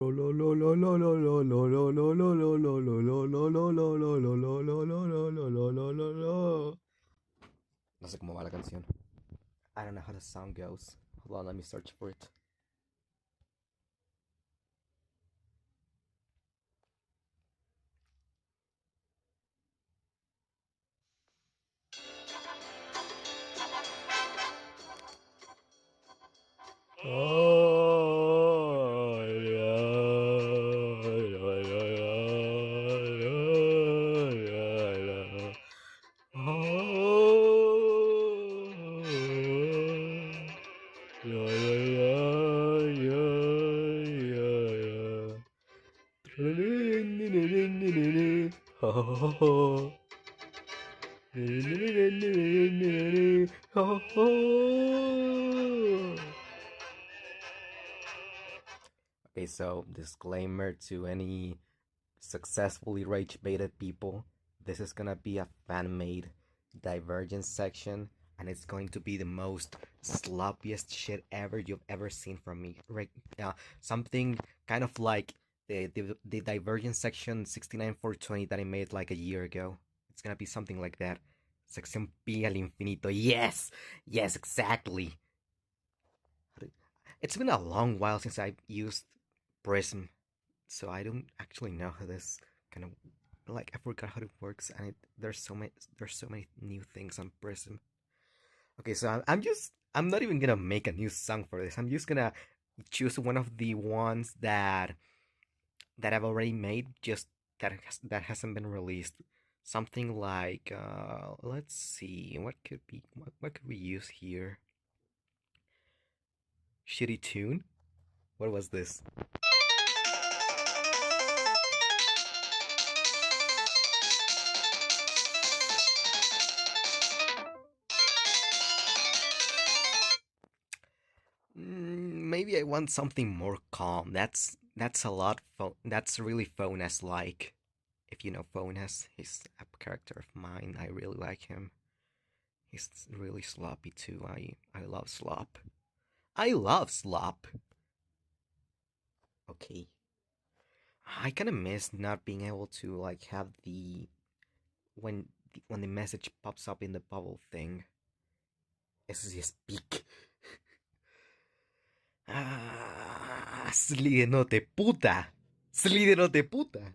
No sé cómo va la canción. I don't know how the song goes. Hold on, let me search for it. Okay, so disclaimer to any successfully rage baited people. This is gonna be a fan made divergence section, and it's going to be the most sloppiest shit ever you've ever seen from me. Right? Something kind of like the divergence section 69420 that I made like a year ago. It's gonna be something like that. Sección pi al infinito. Yes, yes, exactly. It's been a long while since I used Prism, so I don't actually know how this kind of like I forgot how it works, and there's so many new things on Prism. Okay, so I'm not even gonna make a new song for this. I'm just gonna choose one of the ones that I've already made, just that hasn't been released. Something like let's see, what could we use here? Shitty tune. What was this? Maybe I want something more calm. That's a lot. That's really Phonas like. If you know Phonas, he's a character of mine. I really like him. He's really sloppy too. I love slop. I love slop. Okay. I kind of miss not being able to like have the when the message pops up in the bubble thing. Eso sí es speak. Ah, slidenote puta. Slidenote puta.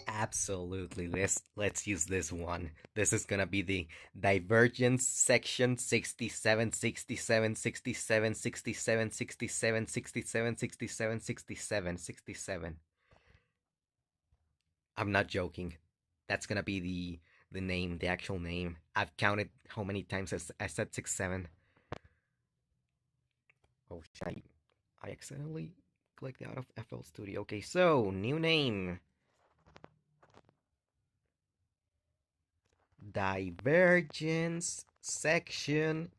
Absolutely. Let's use this one. This is gonna be the divergence section 67, 67, 67, 67, 67, 67, 67, 67, 67. I'm not joking. That's gonna be the name, the actual name. I've counted how many times I said 67. Oh shit. I accidentally clicked out of FL Studio. Okay, so new name. Divergence section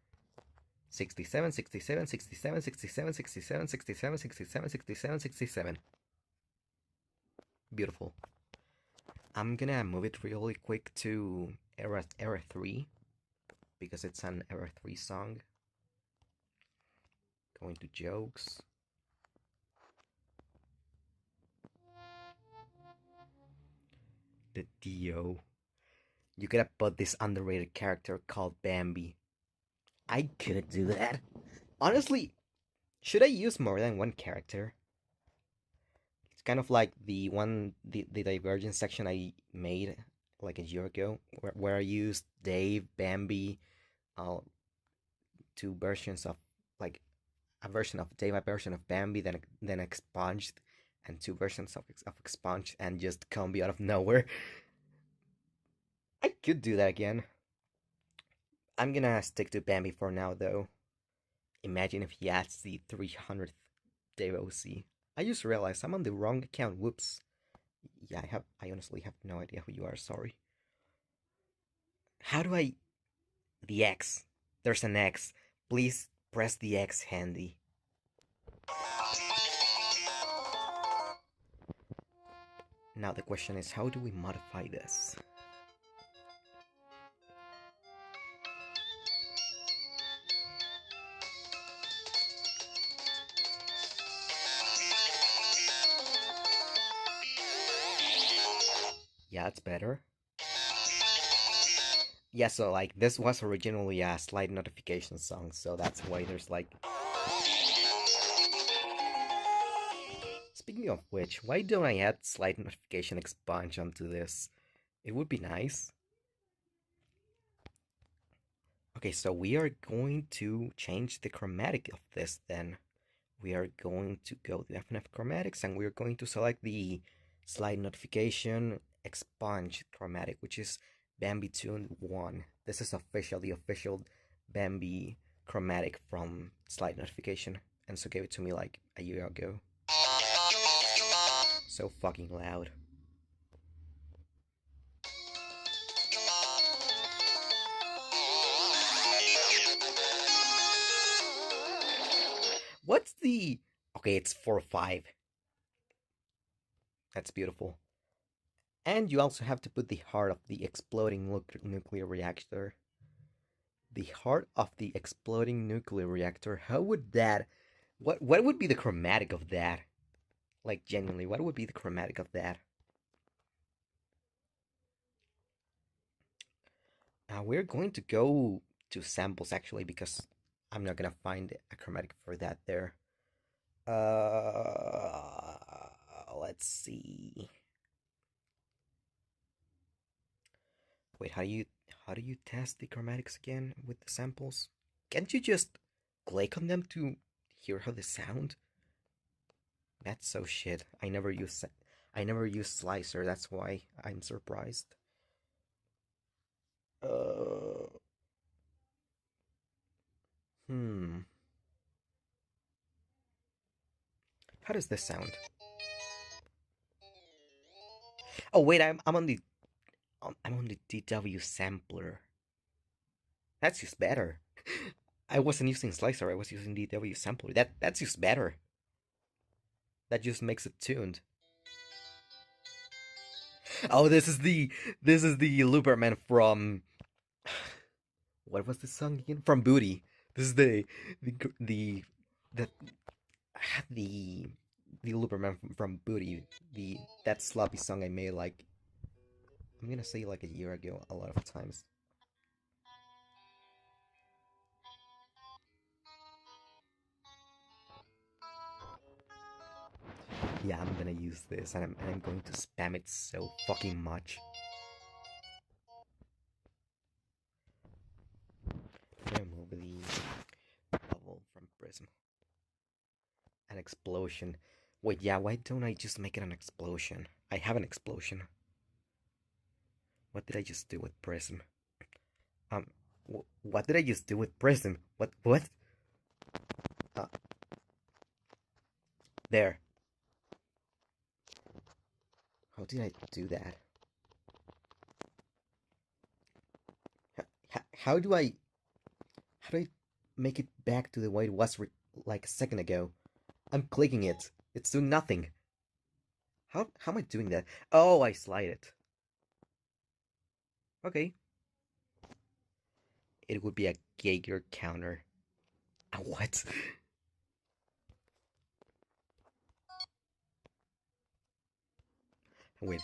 67, 67, 67, 67, 67, 67, 67, 67, 67. Beautiful. I'm gonna move it really quick to era 3 because it's an era 3 song. Going to jokes. The Dio. You gotta put this underrated character called Bambi. I could do that. Honestly, should I use more than one character? It's kind of like the Divergence section I made like a year ago, where I used Dave, Bambi, uh, two versions of like a version of Dave, a version of Bambi, then expunged, and two versions of expunged, and just combi out of nowhere. I could do that again. I'm gonna stick to Bambi for now, though. Imagine if he adds the 300th Dave OC. I just realized I'm on the wrong account. Whoops. Yeah, I honestly have no idea who you are. Sorry. How do I? The X. There's an X. Please press the X handy. Now the question is, how do we modify this? Yeah, it's better. Yeah, so like this was originally a slide notification song, so that's why there's like... Speaking of which, why don't I add slide notification expunge onto this? It would be nice. Okay, so we are going to change the chromatic of this then. We are going to go to FNF Chromatics and we're going to select the slide notification expunge chromatic, which is Bambi Tune 1. This is the official Bambi chromatic from slide notification. And so gave it to me like a year ago. So fucking loud. What's the... Okay, it's 4-5. That's beautiful. And you also have to put the heart of the exploding nuclear reactor. The heart of the exploding nuclear reactor. How would that... What would be the chromatic of that? Like, genuinely, what would be the chromatic of that? We're going to go to samples, actually, because I'm not gonna find a chromatic for that there. Let's see. Wait, how do you test the chromatics again with the samples? Can't you just click on them to hear how they sound? That's so shit. I never use Slicer. That's why I'm surprised. How does this sound? Oh wait, I'm on the DW sampler. That's just better. I wasn't using Slicer. I was using DW sampler. That's just better. That just makes it tuned. Oh, this is the Looperman from... What was the song again? From Booty. This is the Looperman from Booty. That sloppy song I made like... I'm gonna say like a year ago a lot of times. Yeah, I'm gonna use this and I'm going to spam it so fucking much. Remove the bubble from Prism. An explosion. Wait, yeah, why don't I just make it an explosion? I have an explosion. What did I just do with Prism? What did I just do with Prism? What? There. How did I do that? How do I make it back to the way it was like a second ago? I'm clicking it. It's doing nothing. How am I doing that? Oh, I slide it. Okay. It would be a Geiger counter. What? Wait.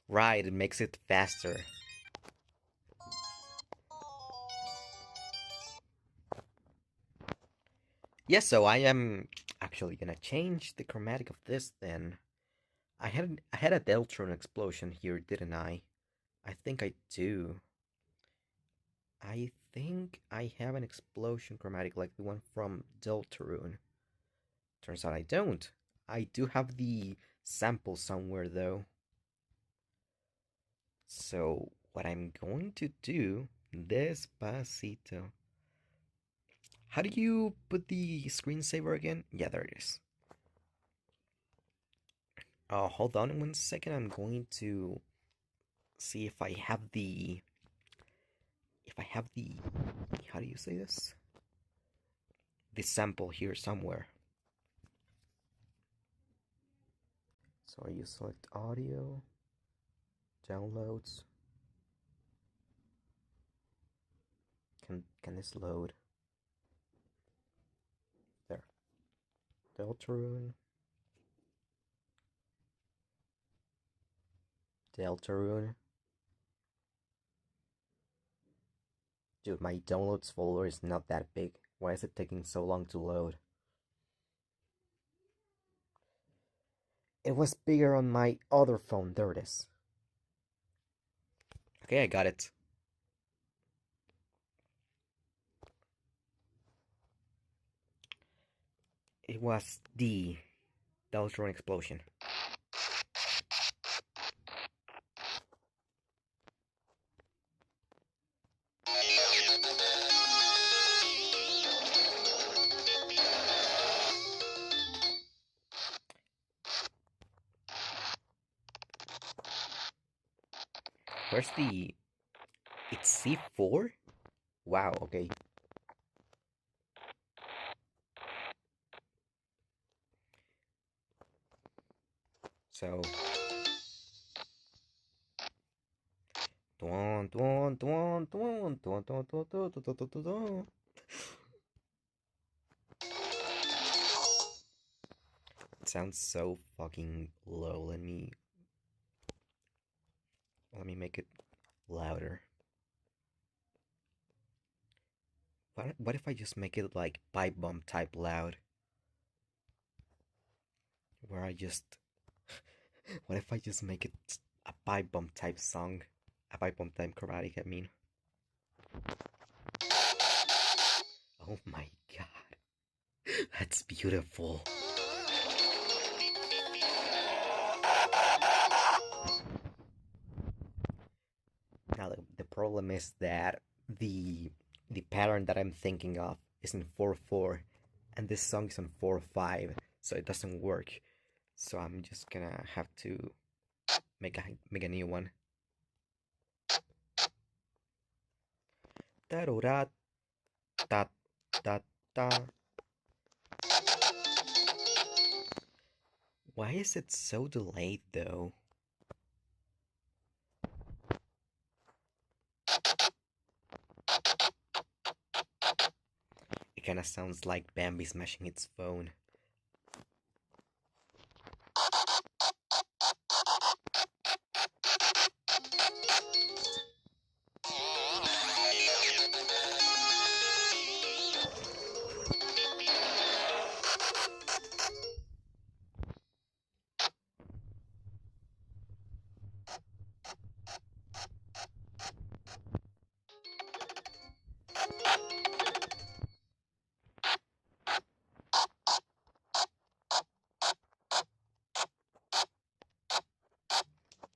Right, it makes it faster. Yes, so I am actually gonna change the chromatic of this then. I had a Deltron explosion here, didn't I? I think I do. I think I have an explosion chromatic like the one from Deltarune. Turns out I don't. I do have the sample somewhere though. So what I'm going to do, Despacito. How do you put the screensaver again? Yeah, there it is. Hold on 1 second. I'm going to see if I have the... How do you say this? The sample here somewhere. So you select audio, downloads. Can this load? There. Deltarune. Deltarune. Dude, my downloads folder is not that big. Why is it taking so long to load? It was bigger on my other phone. There it is. Okay, I got it. It was the Deltarune explosion. Where's the... It's C4? Wow, okay. So... It sounds so fucking low. Let me make it louder. What if I just make it like pipe bomb type loud? Where I just... What if I just make it a pipe bomb type song? A pipe bomb type chromatic, I mean. Oh my god. That's beautiful. Now the problem is that the pattern that I'm thinking of is in 4/4 and this song is on 4/5, so it doesn't work. So I'm just gonna have to make a new one. Da da da da da. Why is it so delayed though? It kinda sounds like Bambi smashing its phone.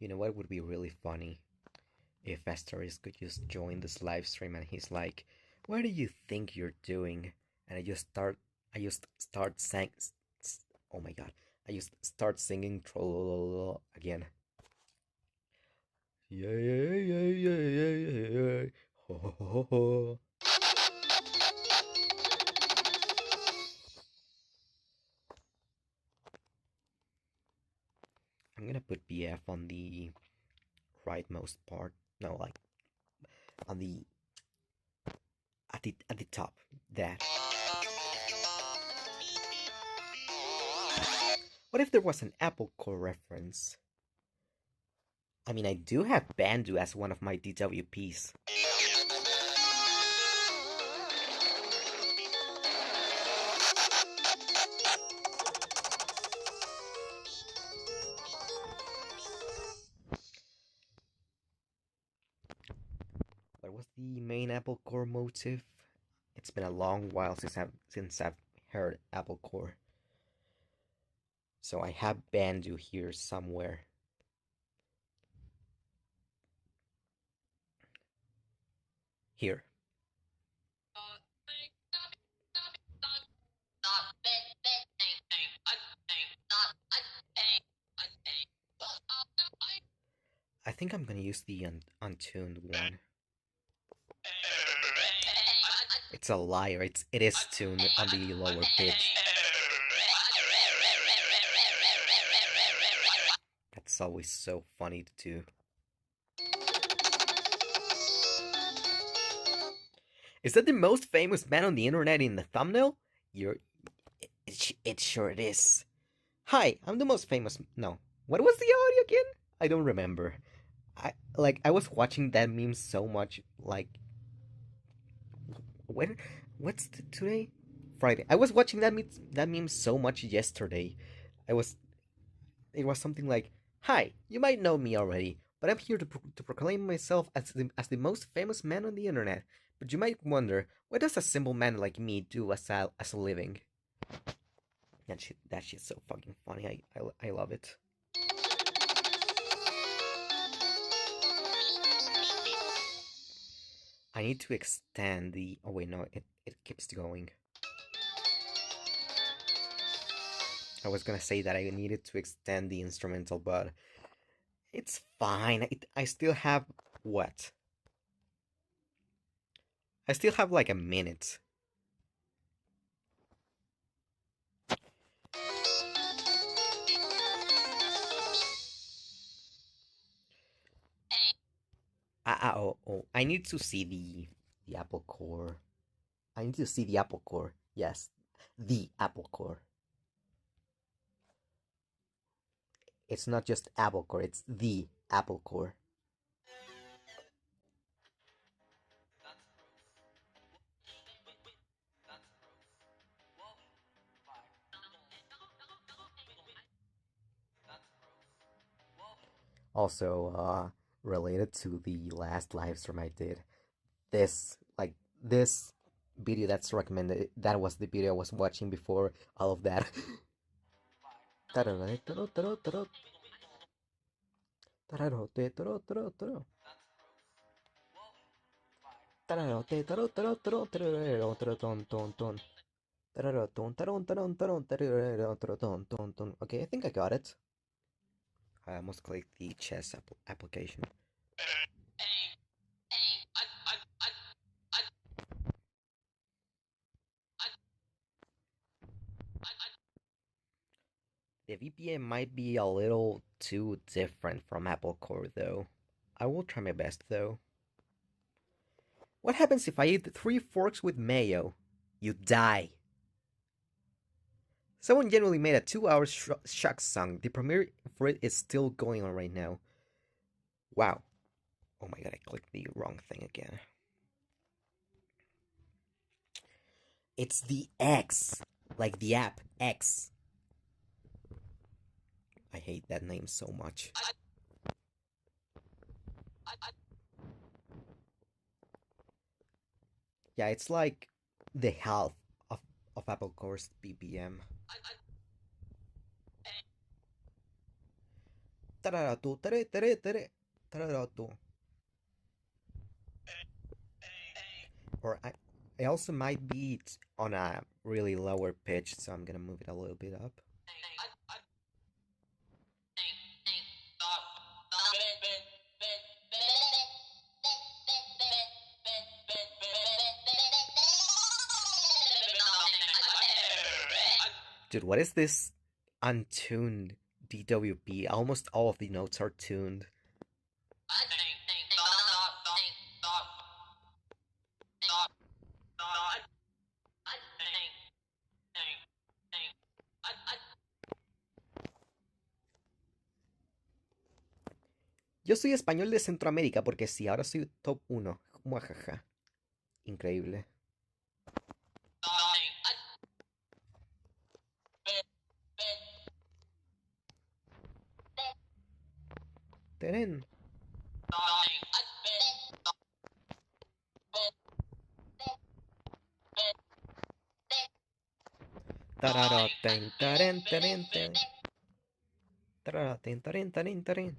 You know what would be really funny? If Asteris could just join this live stream and he's like, "What do you think you're doing?" And I just start saying, oh my god, I just start singing trollololo again. Yeah, yeah, yeah, yeah, yeah, yeah, yeah. Ho, ho, ho, ho. I'm gonna put BF on the rightmost part. No, like on the at the top. That. What if there was an Apple Core reference? I mean, I do have Bandu as one of my DWPs. What was the main Apple Core motive? It's been a long while since I've heard Apple Core. So I have Bandu here somewhere. Here. I think I'm gonna use the untuned one. It's a liar. It is tuned on the lower pitch. is always so funny too. Is that the most famous man on the internet in the thumbnail? It sure is. Hi, I'm the most famous. No, what was the audio again? I don't remember. I was watching that meme so much. Like when? Today? Friday. I was watching that meme so much yesterday. I was. It was something like, "Hi, you might know me already, but I'm here to proclaim myself as the most famous man on the internet. But you might wonder, what does a simple man like me do as a living?" That shit's so fucking funny. I love it. I need to extend the. Oh wait, no, it keeps going. I was gonna say that I needed to extend the instrumental, but it's fine. I still have what? I still have like a minute. I need to see the Apple Core. I need to see the Apple Core. Yes, the Apple Core. It's not just Apple Core. It's the Apple Core. Also, related to the last live stream I did, this video that's recommended. That was the video I was watching before all of that. Okay, I think I got it. I almost clicked the chess application. The VPN might be a little too different from Apple Core though. I will try my best though. What happens if I eat 3 forks with mayo? You die. Someone genuinely made a 2-hour shock song. The premiere for it is still going on right now. Wow. Oh my god, I clicked the wrong thing again. It's the X. Like the app, X. I hate that name so much. Yeah, it's like the half of Apple Core's BPM. Or I also might be on a really lower pitch, so I'm gonna move it a little bit up. Dude, what is this untuned DWP? Almost all of the notes are tuned. Yo soy español de Centroamérica porque sí, ahora soy top 1. Muajaja. Increíble. Tenen. Tararoten, taren, taren, taren. Tararoten, taren, taren, taren.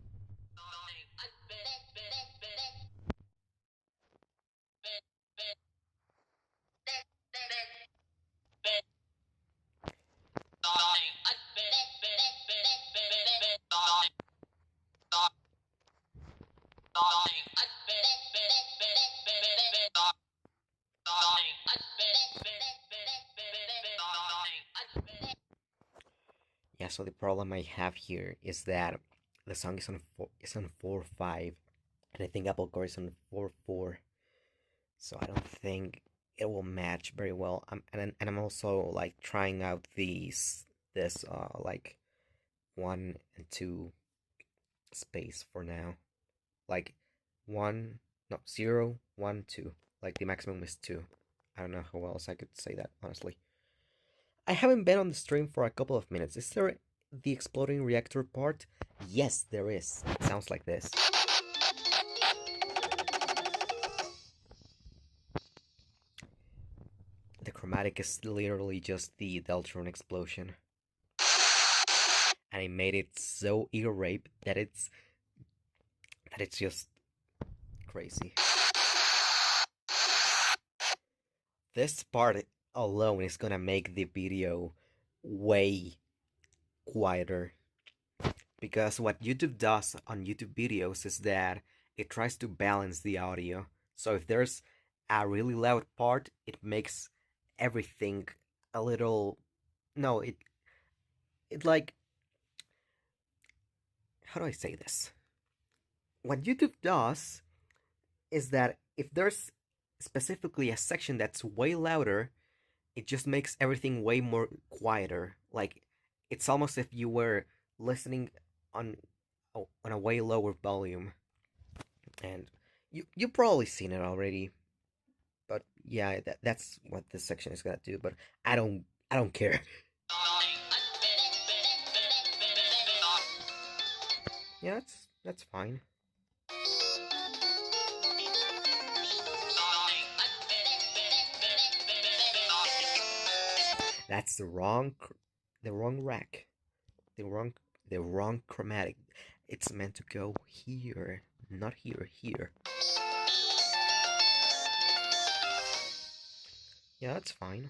Yeah, so the problem I have here is that the song is on 4.5, and I think Apple Core is on 4.4. So I don't think it will match very well. And I'm also like trying out this like 1 and 2 space for now. Like 1, no, 0, 1, 2. Like the maximum is 2. I don't know how else I could say that, honestly. I haven't been on the stream for a couple of minutes. Is there the exploding reactor part? Yes, there is. It sounds like this. The chromatic is literally just the Deltron explosion. And I made it so ear rape that it's just crazy. This part alone is gonna make the video way quieter, because what YouTube does on YouTube videos is that it tries to balance the audio. So if there's a really loud part, it makes everything a little, no, it like, how do I say this? What YouTube does is that if there's specifically a section that's way louder, it just makes everything way more quieter. Like, it's almost if you were listening on on a way lower volume. And you've probably seen it already, but yeah, that's what this section is gonna do. But I don't care. Yeah, that's fine. That's the wrong rack. The wrong chromatic. It's meant to go here, not here, here. Yeah, that's fine.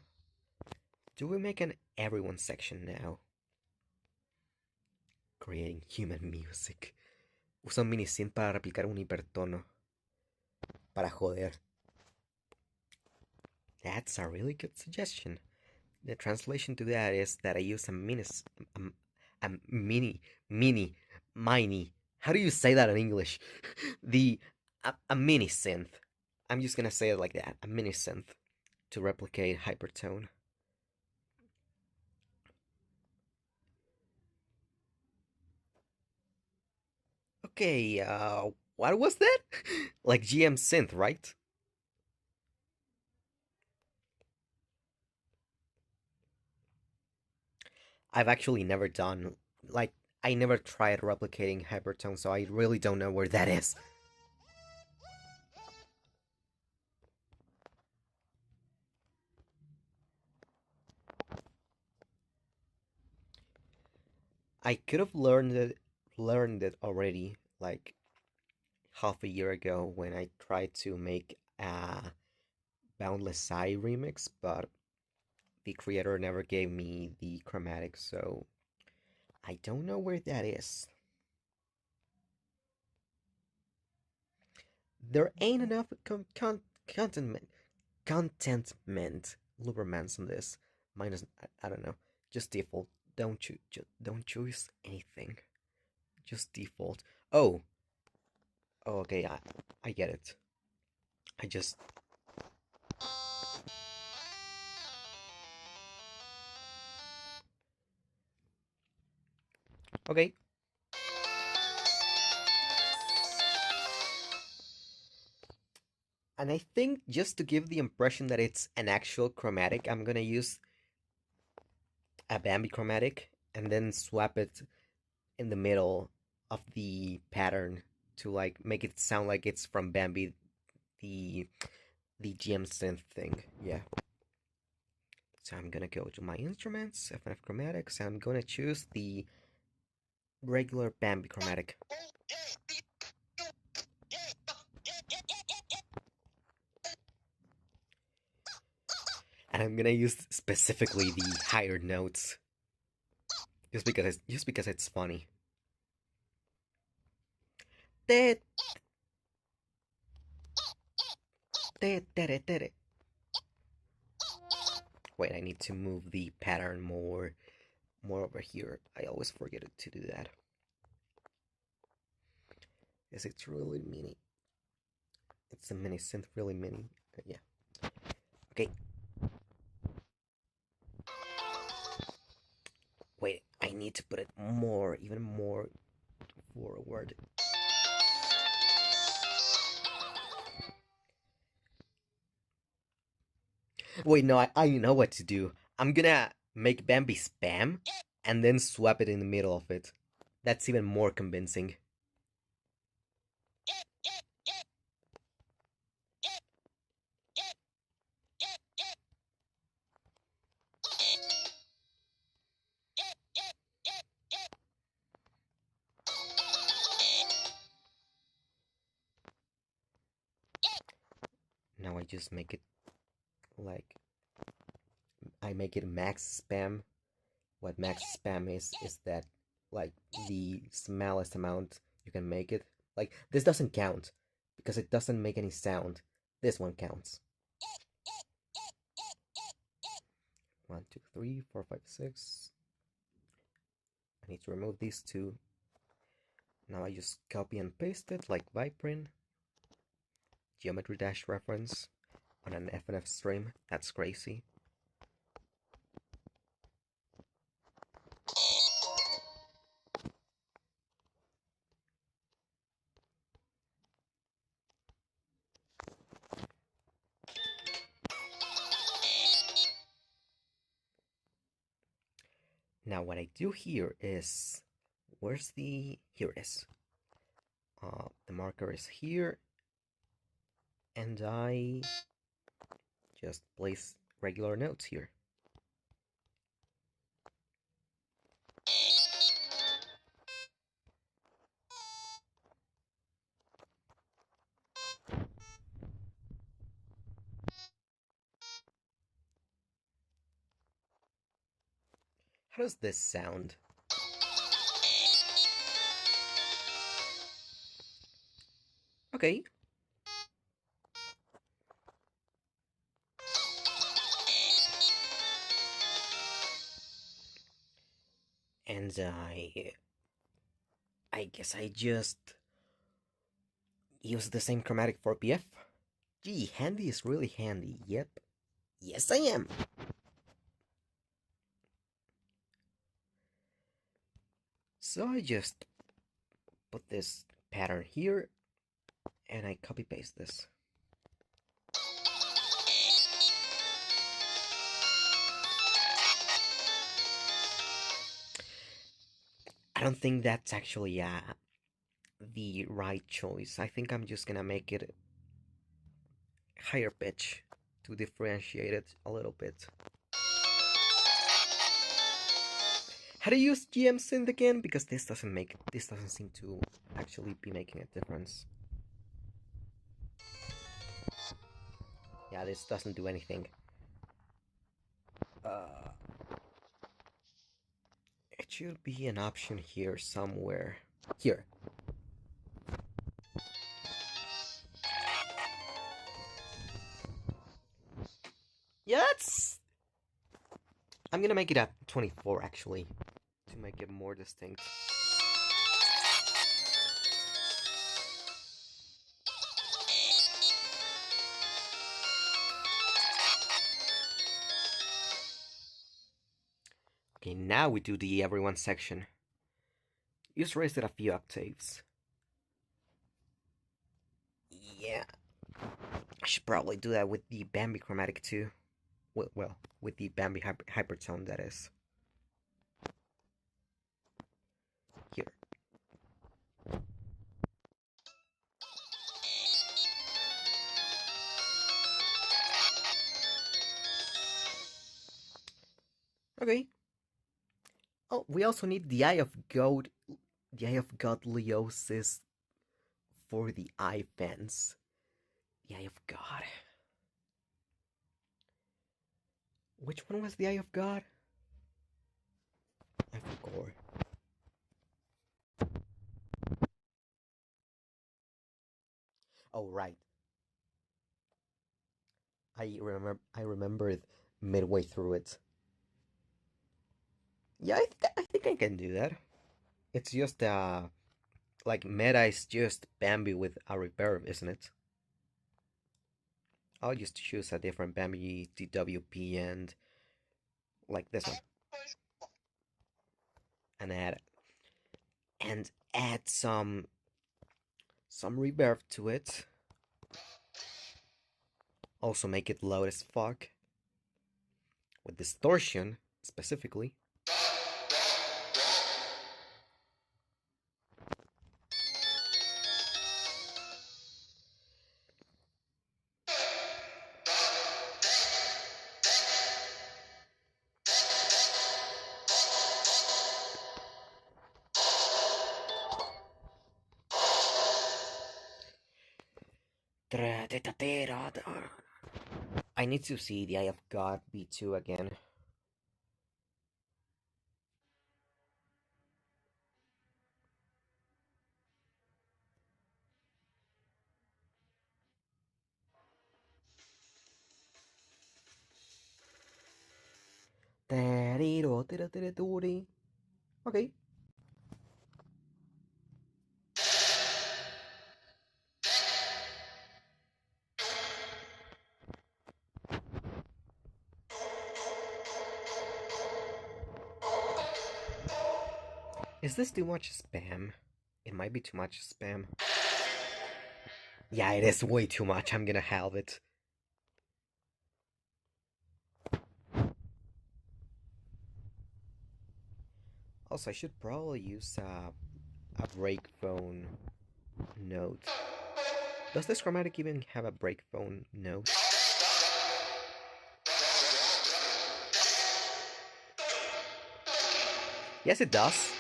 Do we make an everyone section now? Creating human music. Usa un mini synth para replicar un hipertono. Para joder. That's a really good suggestion. The translation to that is that I use a mini. How do you say that in English? A mini synth. I'm just gonna say it like that. A mini synth to replicate hypertone. Okay, what was that? Like GM synth, right? I've actually never done, like, I never tried replicating hypertone, so I really don't know where that is. I could have learned it already, like half a year ago when I tried to make a Boundless Eye remix, but the creator never gave me the chromatic, so I don't know where that is. There ain't enough contentment Lubermans on this. Minus, I don't know, just default. Don't choose anything. Just default. Oh, okay, I get it. I just. Okay. And I think just to give the impression that it's an actual chromatic, I'm gonna use a Bambi chromatic and then swap it in the middle of the pattern to like make it sound like it's from Bambi, the GM synth thing. Yeah. So I'm gonna go to my instruments, FNF chromatics, and I'm gonna choose the regular Bambi chromatic. And I'm gonna use specifically the higher notes, just because it's funny. Wait, I need to move the pattern more over here. I always forget to do that. Is it really mini? It's a mini synth, really mini. Yeah. Okay. Wait, I need to put it more, even more forward. Wait, no, I know what to do. I'm gonna make Bambi spam and then swap it in the middle of it. That's even more convincing. Now I just make it like I make it max spam. What max spam is that like the smallest amount you can make it. Like this doesn't count because it doesn't make any sound. This one counts. 1, 2, 3, 4, 5, 6. I need to remove these two. Now I just copy and paste it like Viprint. Geometry dash reference on an FNF stream. That's crazy. Now what I do here is, where's the, here it is. The marker is here, and I just place regular notes here. How does this sound? Okay. And I guess I just use the same chromatic for PF. Gee, handy is really handy. Yep. Yes, I am. So I just put this pattern here and I copy paste this. I don't think that's actually the right choice. I think I'm just gonna make it higher pitch to differentiate it a little bit. How to use GM synth again? Because this doesn't seem to actually be making a difference. Yeah, this doesn't do anything. It should be an option here somewhere. Here. Yeah, that's... I'm gonna make it at 24 actually, to make it more distinct. Okay, now we do the everyone section. Just raise it a few octaves. Yeah. I should probably do that with the Bambi chromatic too. Well, with the Bambi hypertone, that is. Here. Okay. Oh, we also need the Eye of God, the Eye of Godliosis for the eye fans. The Eye of God. Which one was the Eye of God? I forgot. Oh, right. I remembered midway through it. Yeah, I think I can do that. It's just Like, meta is just Bambi with a reverb, isn't it? I'll just choose a different Bambi DWP and like this one. And add some reverb to it. Also make it loud as fuck. With distortion, specifically. I need to see the Eye of God B2 again. Okay. Is this too much spam? It might be too much spam. Yeah, it is way too much. I'm gonna halve it. Also, I should probably use a break phone note. Does this chromatic even have a break phone note? Yes, it does.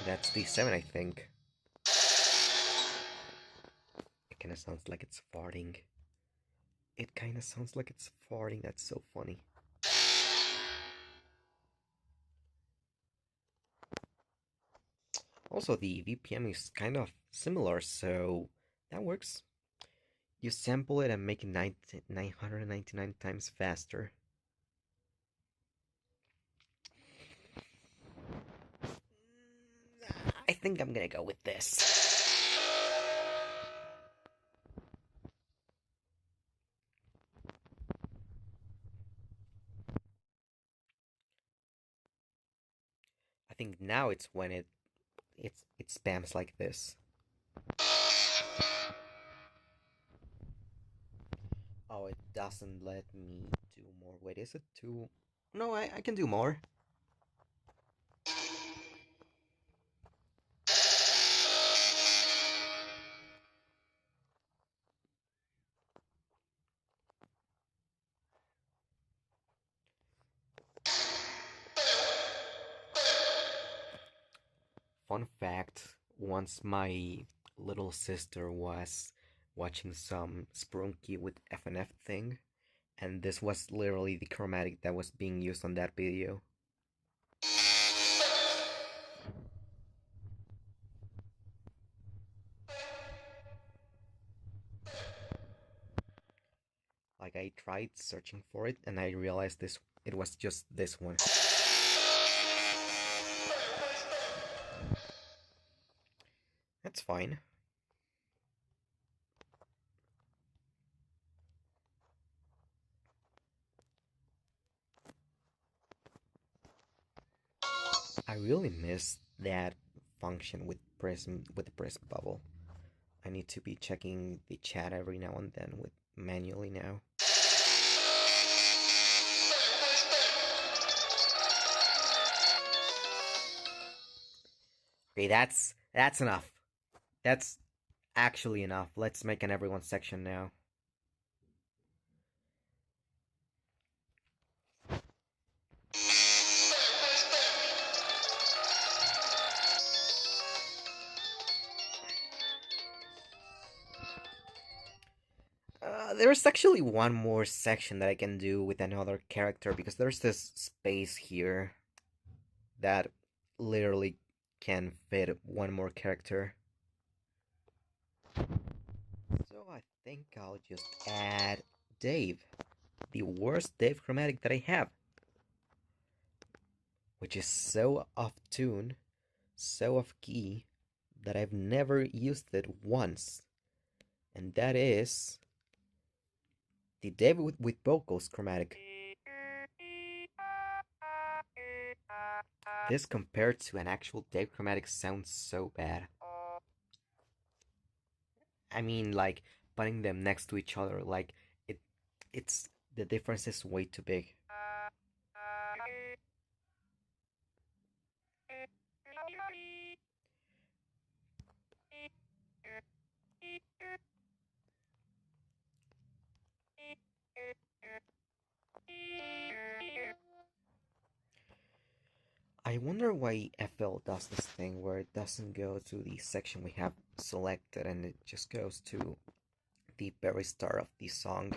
That's D7, I think. It kinda sounds like it's farting. It kinda sounds like it's farting. That's so funny. Also, the VPM is kind of similar, so that works. You sample it and make it 999 times faster. I think I'm gonna go with this. I think now it's when it spams like this. Oh, it doesn't let me do more. Wait, is it too? No, I can do more. Fun fact, once my little sister was watching some Sprunky with FNF thing, and this was literally the chromatic that was being used on that video. Like, I tried searching for it and I realized it was just this one. That's fine. I really miss that function with the prism bubble. I need to be checking the chat every now and then with manually now. Okay, that's enough. That's actually enough. Let's make an everyone section now. There's actually one more section that I can do with another character because there's this space here that literally can fit one more character. So I think I'll just add Dave, the worst Dave chromatic that I have. which is so off tune, so off key, that I've never used it once, and that is the Dave with vocals chromatic. This compared to an actual Dave chromatic sounds so bad. I mean, like putting them next to each other, like it, it's the difference is way too big. I wonder why FL does this thing where it doesn't go to the section we have selected and it just goes to the very start of the song.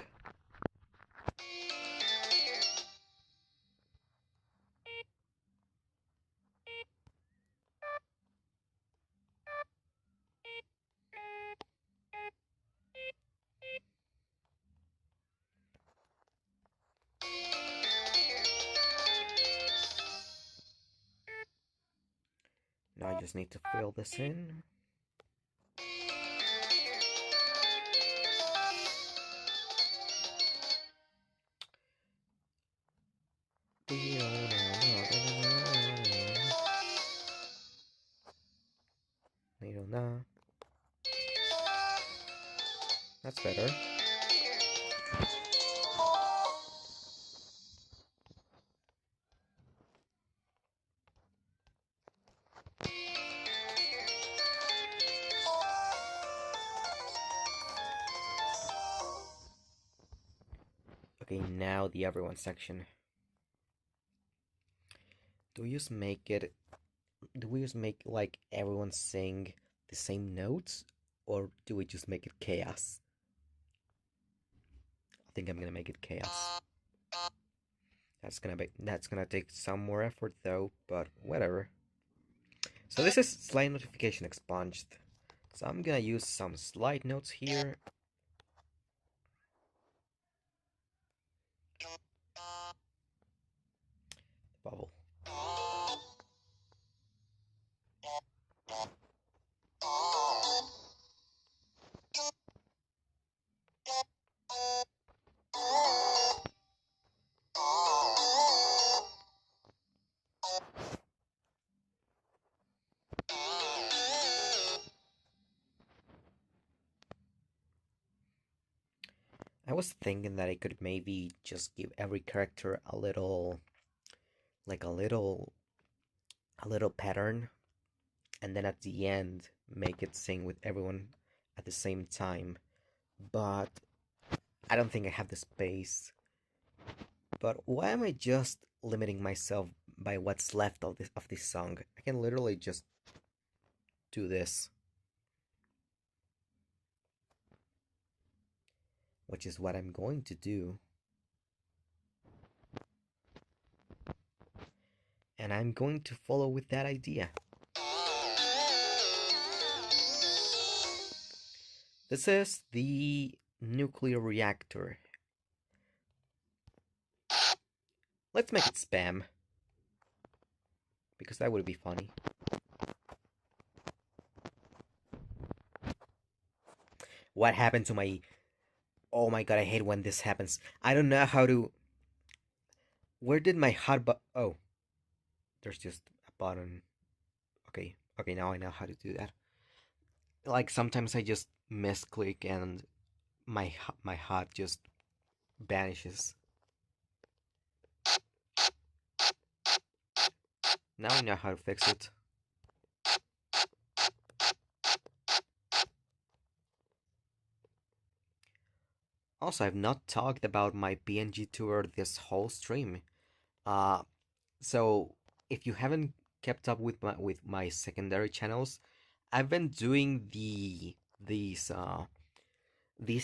Now I just need to fill this in. That's better. Okay, now the everyone section. Do we just make it? Do we just make like everyone sing the same notes, or do we just make it chaos? I think I'm gonna make it chaos. That's gonna take some more effort though, but whatever. So this is slide notification expunged. So I'm gonna use some slide notes here. Bubble. I was thinking that I could maybe just give every character a little, like a little pattern, and then at the end make it sing with everyone at the same time. But I don't think I have the space. But why am I just limiting myself by what's left of this song? I can literally just do this, which is what I'm going to do. And I'm going to follow with that idea. This is the nuclear reactor. Let's make it spam, because that would be funny. What happened to my... Oh my god, I hate when this happens. I don't know how to... Where did my hot button... Oh. There's just a button. Okay, now I know how to do that. Like, sometimes I just misclick and my hot just vanishes. Now I know how to fix it. Also, I've not talked about my PNG tour this whole stream. So if you haven't kept up with my secondary channels, I've been doing these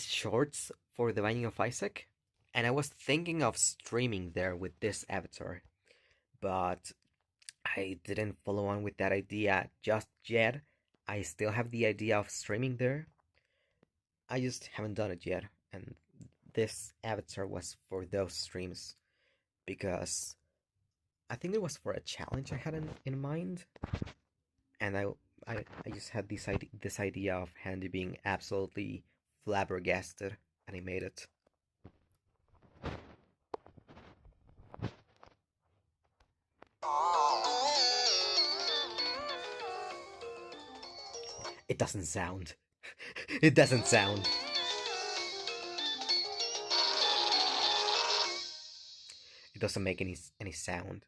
shorts for the Binding of Isaac, and I was thinking of streaming there with this avatar, but I didn't follow on with that idea just yet. I still have the idea of streaming there. I just haven't done it yet, and this avatar was for those streams because I think it was for a challenge I had in mind, and I just had this idea of Handy being absolutely flabbergasted, and I made it. It doesn't sound. It doesn't sound. It doesn't make any sound.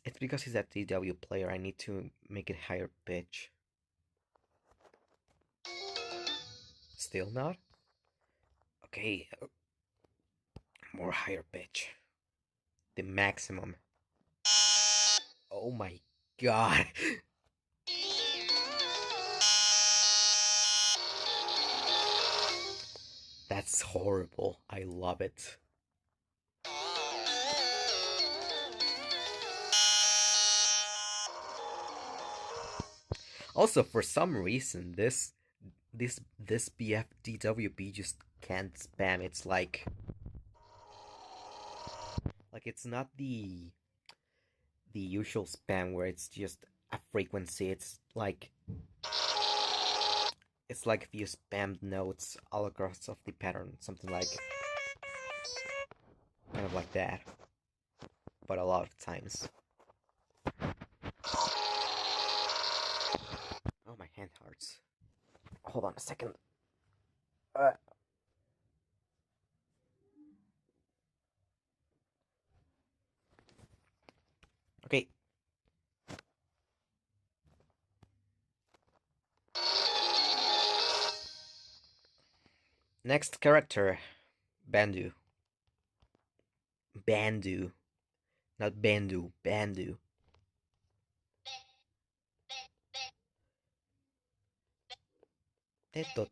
It's because he's a DW player. I need to make it higher pitch. Still not? Okay, more higher pitch. The maximum. Oh my god. That's horrible. I love it. Also, for some reason, this BFDWB just can't spam. It's like it's not the usual spam where it's just a frequency. It's like if you spammed notes all across of the pattern, something like kind of like that, but a lot of times. Oh, my hand hurts. Hold on a second. Okay. Next character, Bandu. Bandu. Not Bandu, Bandu. Tetot.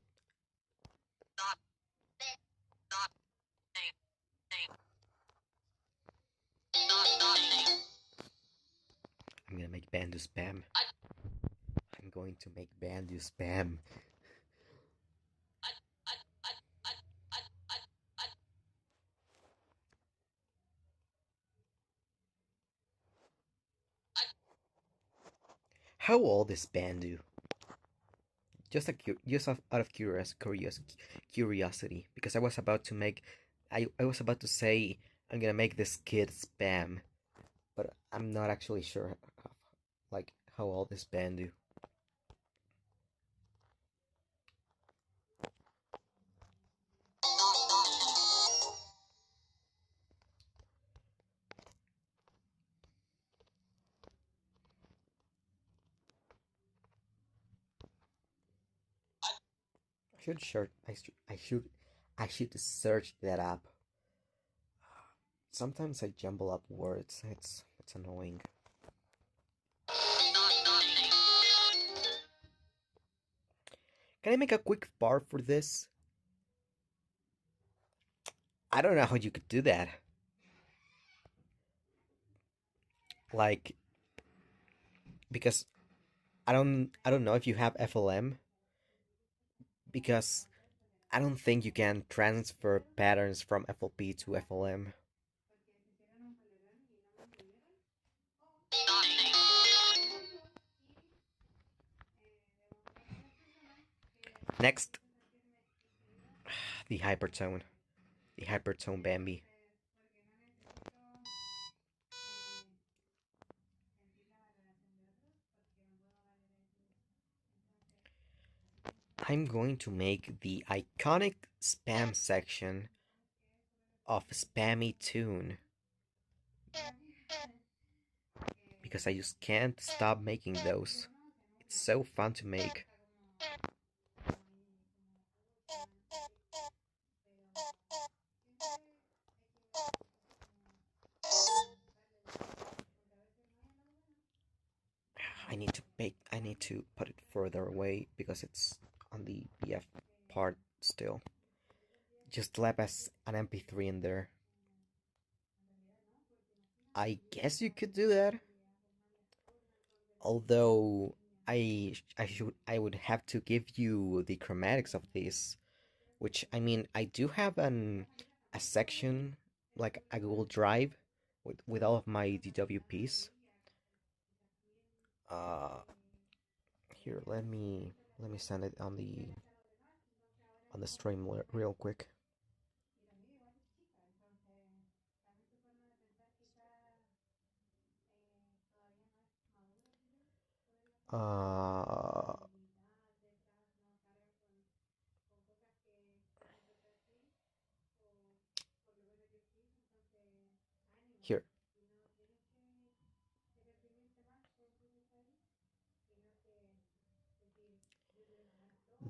I'm gonna make Bandu spam. I'm going to make Bandu spam. How old is Bandu? Just out of curiosity, because I was about to make, I was about to say I'm gonna make this kid spam, but I'm not actually sure, like how old is Bandu. I should search that up. Sometimes I jumble up words. It's annoying. Can I make a quick bar for this? I don't know how you could do that. Like, because I don't know if you have FLM, because I don't think you can transfer patterns from FLP to FLM. Next, the hypertone. The hypertone Bambi. I'm going to make the iconic spam section of Spammy Tune, because I just can't stop making those. It's so fun to make. I need to put it further away because it's on the BF part still. Just slap as an MP3 in there. I guess you could do that. Although I would have to give you the chromatics of this, which I mean I do have a section, like a Google Drive, with all of my DWPs. Uh, Here, let me send it on the stream real quick. Uh, Here,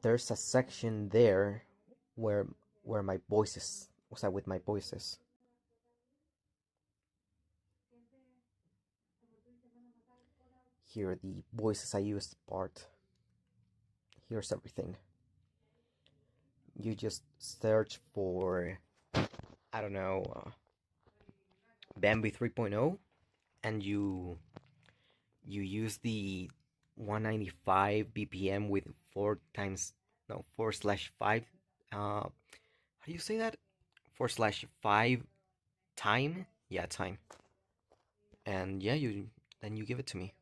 there's a section there where my voices was I with my voices. Here, the voices I used part. Here's everything. You just search for, I don't know, Bambi 3.0, and you use the 195 BPM with 4/5. How do you say that? 4/5 time? Yeah, time. And yeah, then you give it to me.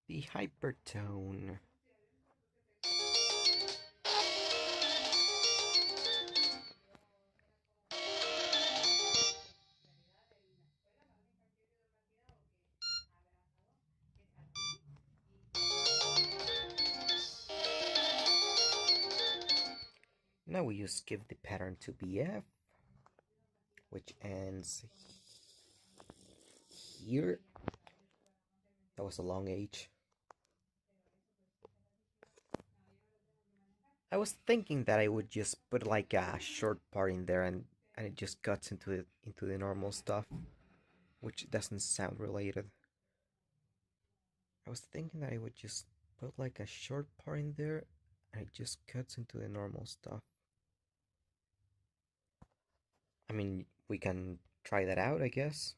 The hypertone. Now we just give the pattern to BF, which ends here. That was a long H. I was thinking that I would just put like a short part in there and it just cuts into the normal stuff, which doesn't sound related. I was thinking that I would just put like a short part in there and it just cuts into the normal stuff. I mean, we can try that out, I guess.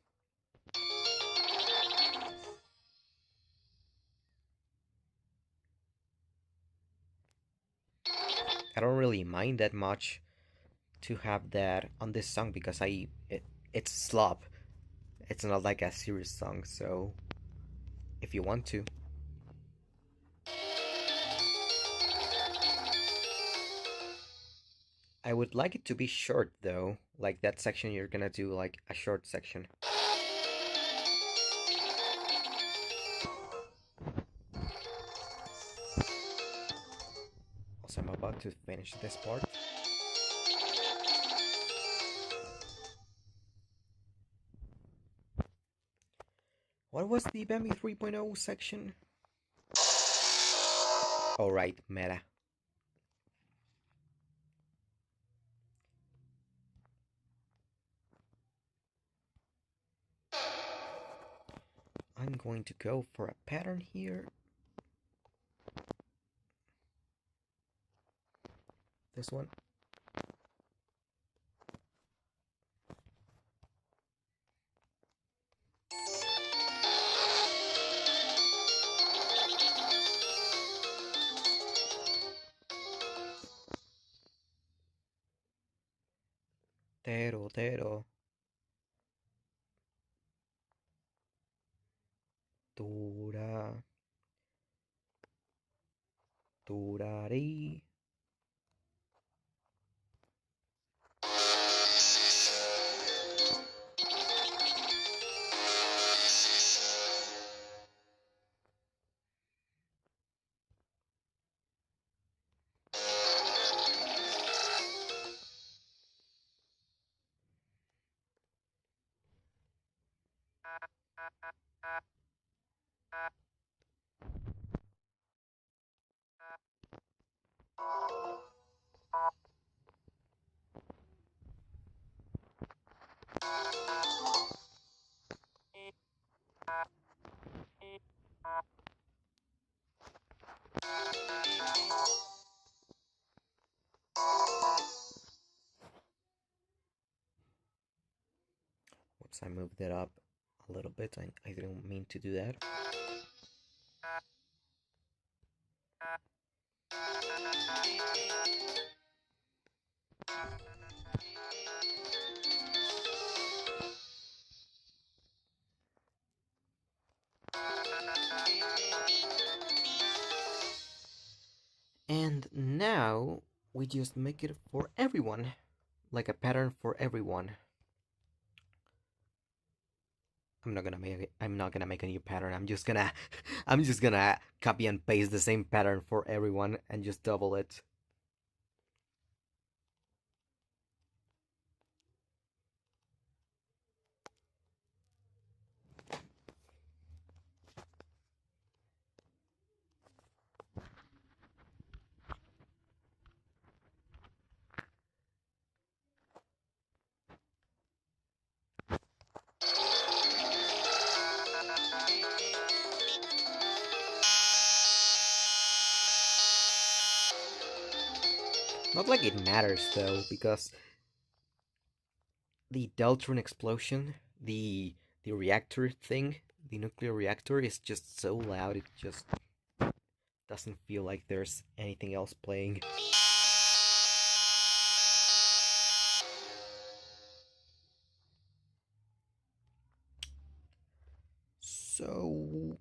I don't really mind that much to have that on this song because it's slop. It's not like a serious song, so if you want to. I would like it to be short though, like that section you're gonna do like a short section. Also, I'm about to finish this part. What was the Bambi 3.0 section? Alright, meta. I'm going to go for a pattern here. This one. Tero, tero. Tura. Turari. Oops, I moved it up a little bit. I didn't mean to do that. And now we just make it for everyone, like a pattern for everyone. I'm not gonna make a new pattern. I'm just gonna copy and paste the same pattern for everyone and just double it. Not like it matters though, because the Deltron explosion, the reactor thing, the nuclear reactor is just so loud it just doesn't feel like there's anything else playing. So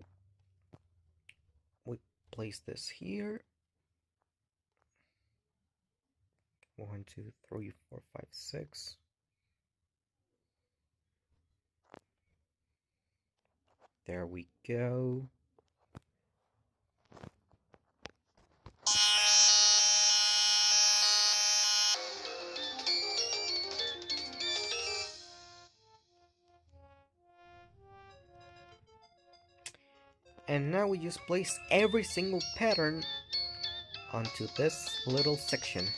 we place this here. 1, 2, 3, 4, 5, 6. There we go. And now we just place every single pattern onto this little section.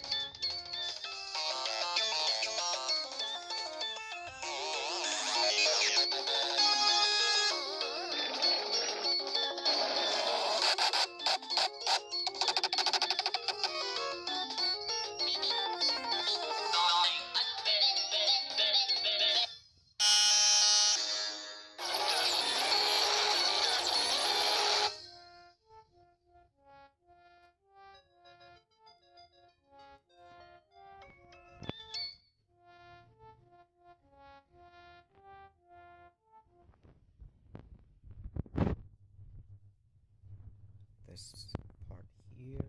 This part here.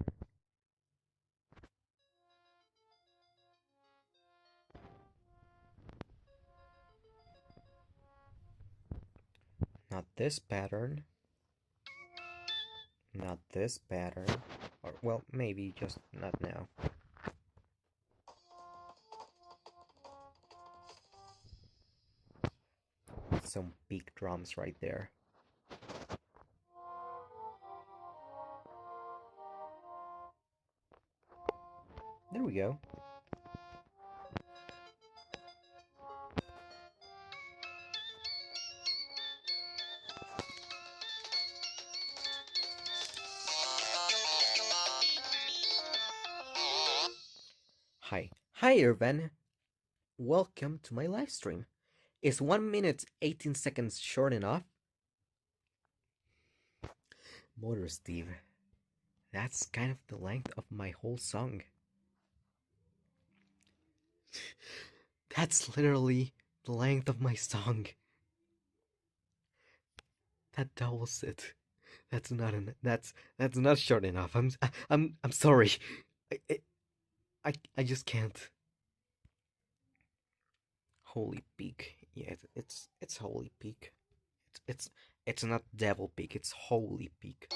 Not this pattern. Not this pattern. Or, well, maybe just not now. Some big drums right there. There we go. Hi Irvan. Welcome to my live stream. Is 1 minute 18 seconds short enough? Motor Steve. That's kind of the length of my whole song. That's literally the length of my song. That doubles it. That's not short enough. I'm sorry. I just can't. Holy Peak. Yeah, it's Holy Peak. It's not Devil Peak. It's Holy Peak.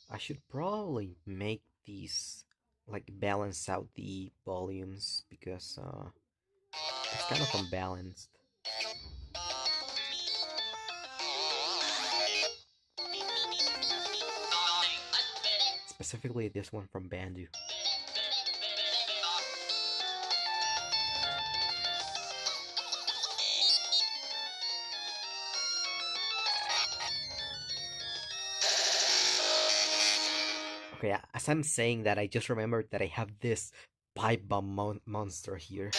I should probably make these like balance out the volumes because it's kind of unbalanced. Specifically this one from Bandu. Okay, as I'm saying that, I just remembered that I have this pipe bomb monster here,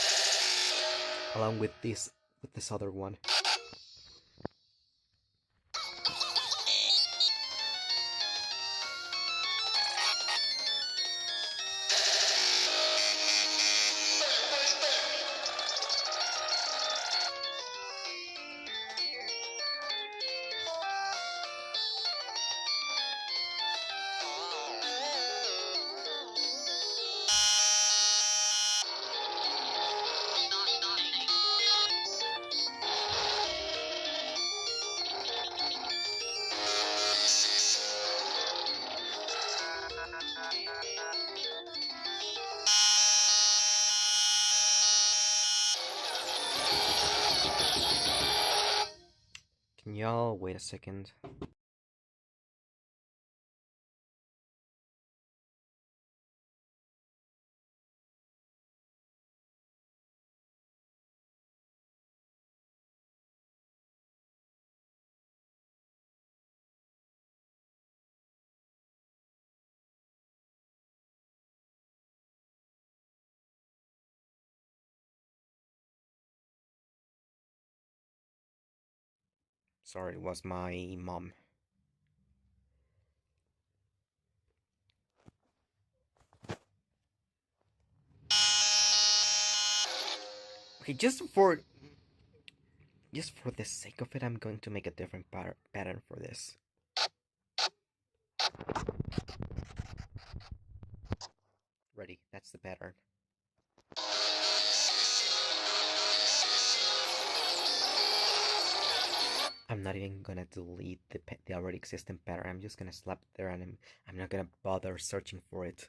along with this other one. Can y'all wait a second? Sorry, it was my mom. Okay, just for the sake of it, I'm going to make a different pattern for this. Ready, that's the pattern. I'm not even gonna delete the already existing pattern. I'm just gonna slap it there, and I'm not gonna bother searching for it.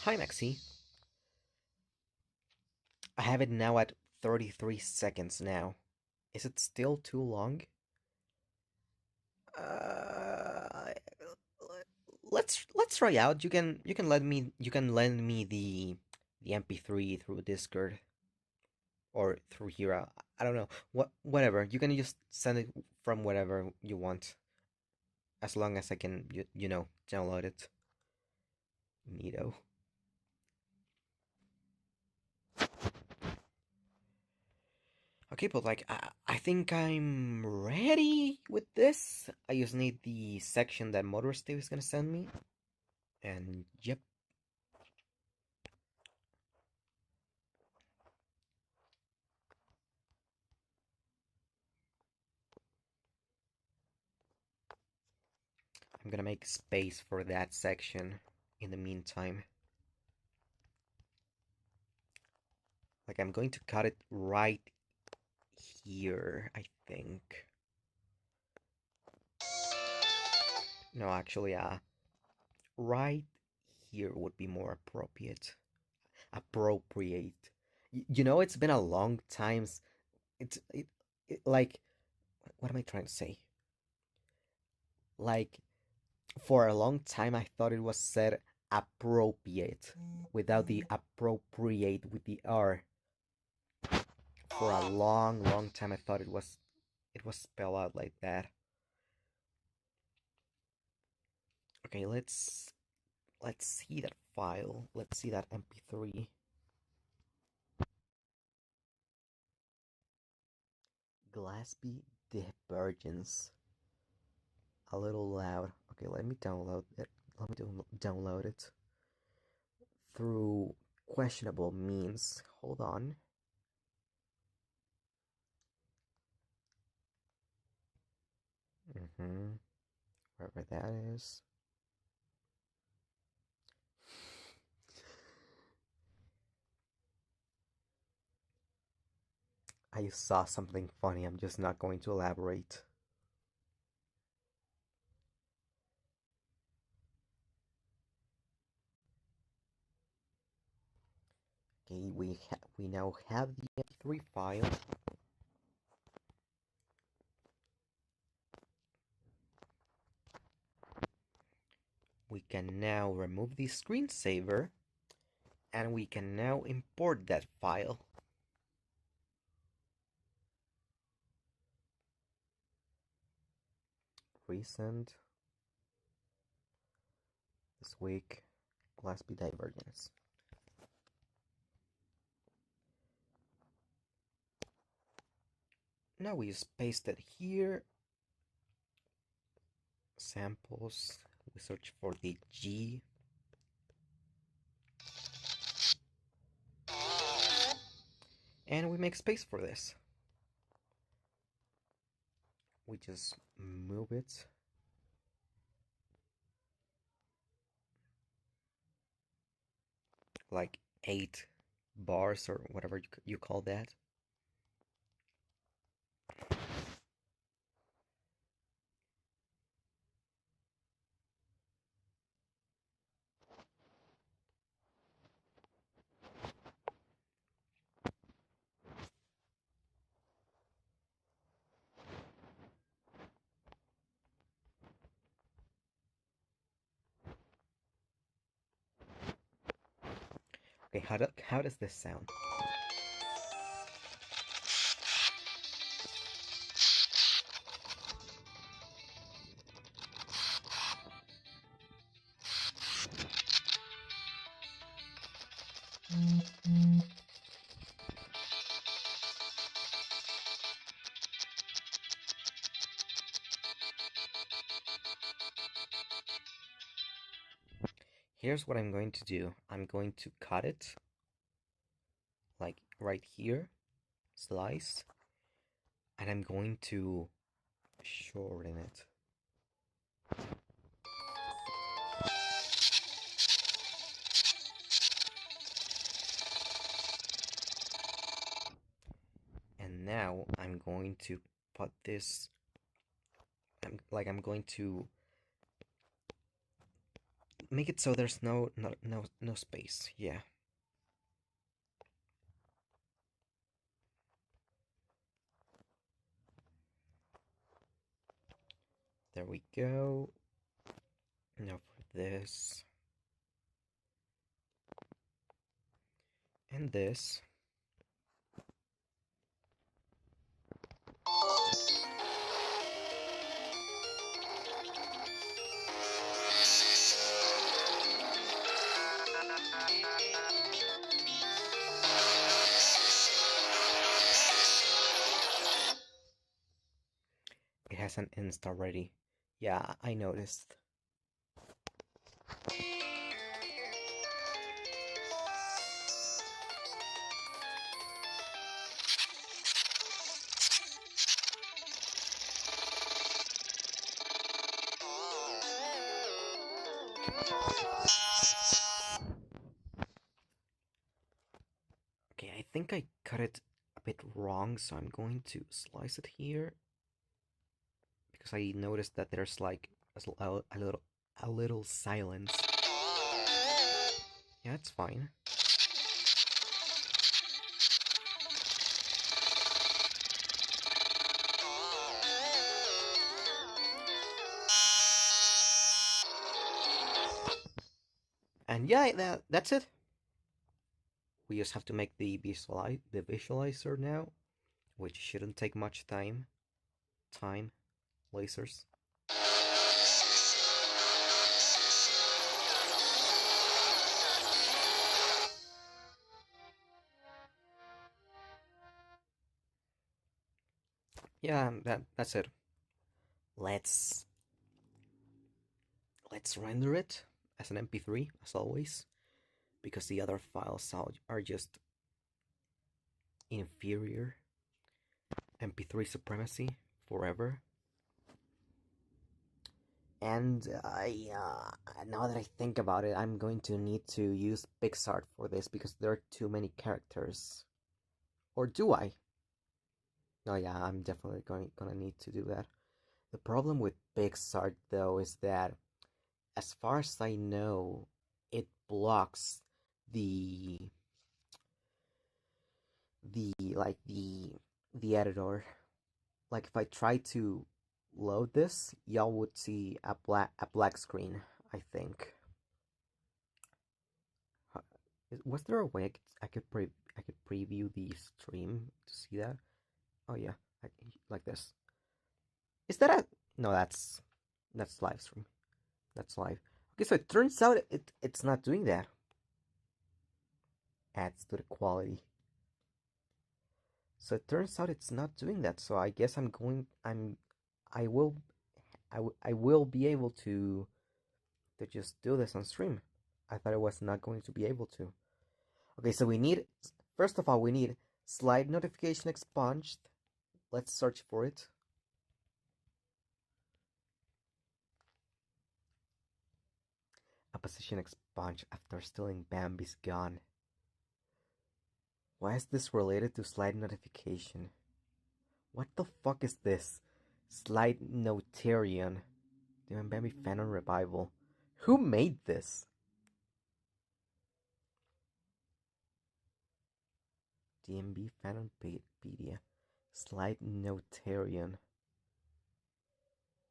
Hi, Maxi. I have it now at 33 seconds now. Is it still too long? Uh, let's try out. You can lend me the MP3 through Discord or through here. I don't know. Whatever. You can just send it from whatever you want, as long as I can download it. Neato. Okay, but like I think I'm ready with this. I just need the section that Motor Steve is gonna send me, and yep. I'm gonna make space for that section in the meantime. Like, I'm going to cut it right here, I think. No, actually, right here would be more appropriate. Appropriate. It's been a long time. Like, what am I trying to say? Like, for a long time, I thought it was said appropriate without the appropriate with the R. For a long, long time, I thought it was spelled out like that. Okay, let's see that file. Let's see that MP3. Glaspy Divergence. A little loud. Okay, let me download it. Let me download it through questionable means. Hold on. Wherever that is. I saw something funny. I'm just not going to elaborate. Okay, we now have the MP3 file. we can now remove the screensaver and we can now import that file. Recent, this week, Class B Divergence. Now we just paste it here. Samples, we search for the G. And we make space for this. We just move it. Like 8 bars or whatever you call that. Okay, how does this sound? Here's what I'm going to do. I'm going to cut it, like right here, slice, and I'm going to shorten it. And now I'm going to put this, I'm going to make it so there's no space. Yeah. There we go. Now for this and this. It has an insta already. Yeah, I noticed. Okay, I think I cut it a bit wrong, so I'm going to slice it here because I noticed that there's like a little silence. Yeah, it's fine. And yeah, that's it. We just have to make the visualizer now, which shouldn't take much time. Lasers. Yeah, that's it. Let's render it as an MP3 as always, because the other files are just inferior. MP3 supremacy forever. And now that I think about it, I'm going to need to use PixArt for this because there are too many characters. Or do I? Oh yeah, I'm definitely gonna need to do that. The problem with PixArt though is that, as far as I know, it blocks the the editor. Like if I try to load this, y'all would see a black screen. I think. Was there a way I could preview the stream to see that? Oh yeah, like this. Is that a no? That's live stream. That's live. Okay, so it turns out it's not doing that. Adds to the quality. So it turns out it's not doing that. So I guess I will I will be able to just do this on stream. I thought I was not going to be able to. Okay, so we need, first of all, we need slide notification expunged. Let's search for it. A position expunged after stealing Bambi's gun. Why is this related to slide notification? What the fuck is this? Slide notarian. Demon Bambi Fanon Revival. Who made this? DMB Fanonpedia. Slide notarian.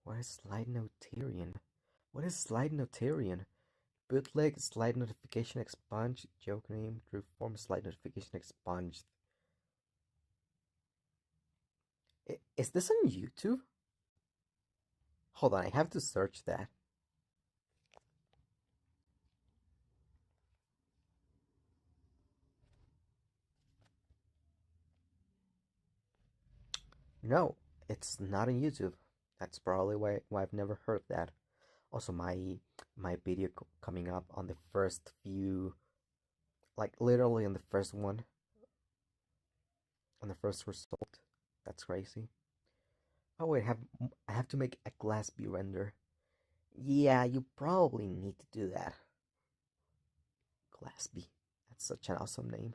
What is slide notarian? What is slide notarian? Bootleg slide notification expunged. Joke name. True form slide notification expunged. Is this on YouTube? Hold on, I have to search that. No, it's not on YouTube. That's probably why I've never heard of that. Also, my video coming up on the first few, like literally on the first one, on the first result. That's crazy. Oh wait, I have to make a Class B render. Yeah, you probably need to do that. Class B. That's such an awesome name.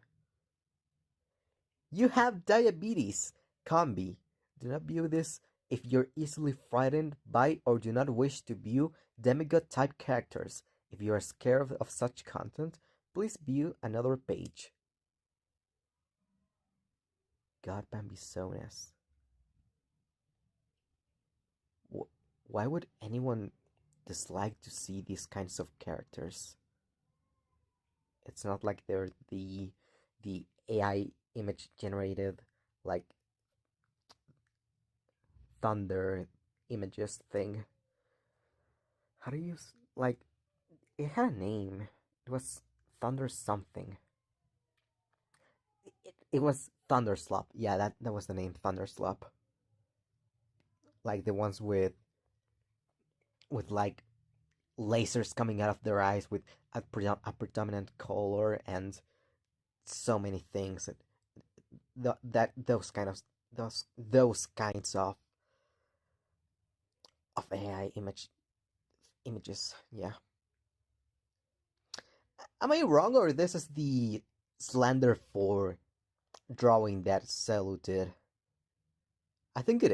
You have diabetes. Combi. Do not view this if you're easily frightened by or do not wish to view demigod type characters. If you are scared of such content, please view another page. God Bambisonas. Why would anyone dislike to see these kinds of characters? It's not like they're the AI image generated like thunder images thing. How do you like? It had a name. It was Thunder something. It was Thunderslop. Yeah, that was the name, Thunderslop. Like the ones with like lasers coming out of their eyes with a predominant color and so many things. Those kinds of AI images. Yeah. Am I wrong, or this is the slander for drawing that Celu did? I think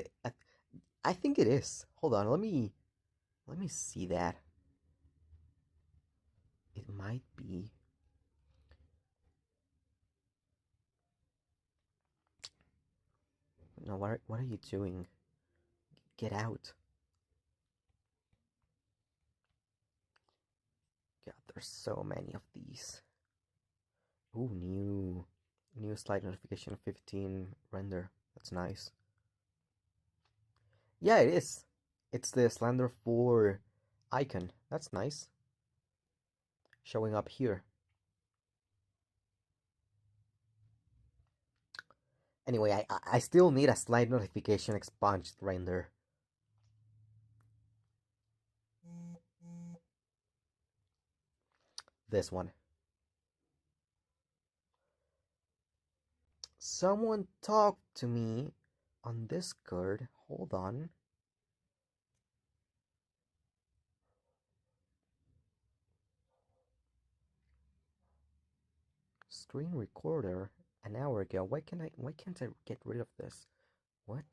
I think it is. Hold on, let me see that. It might be. No, what are you doing? Get out. God, there's so many of these. Ooh, new slide notification 15 render. That's nice. Yeah, it is. It's the Slander 4 icon. That's nice. Showing up here. Anyway, I still need a slide notification expunged render. This one. Someone talk to me on Discord. Hold on. Screen recorder an hour ago. Why can't I get rid of this? What?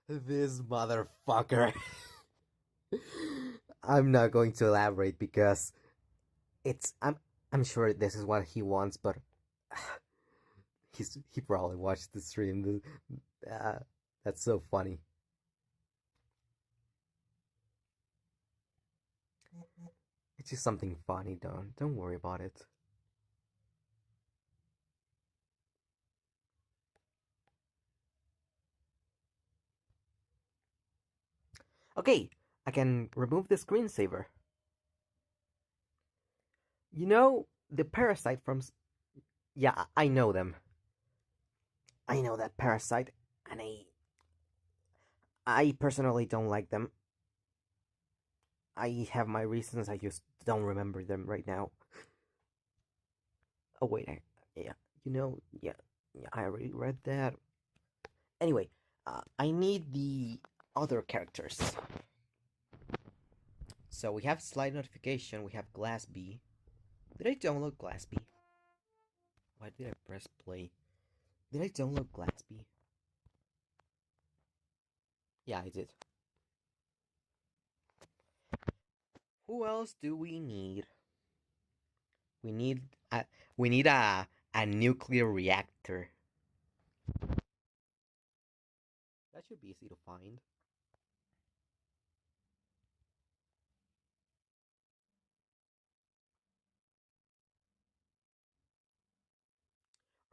This motherfucker. I'm not going to elaborate because I'm sure this is what he wants, but He probably watched the stream. That's so funny. It's just something funny. Don't worry about it. Okay, I can remove the screensaver. You know the parasite from. Yeah, I know them. I know that parasite, and I personally don't like them. I have my reasons. I just don't remember them right now. Oh wait, yeah, yeah, I already read that. Anyway, I need the other characters. So we have slide notification. We have Glass B. Did I download Glass B? Why did I press play? Did I download Glass B? Yeah, I did. Who else do we need? We need a we need a nuclear reactor. That should be easy to find.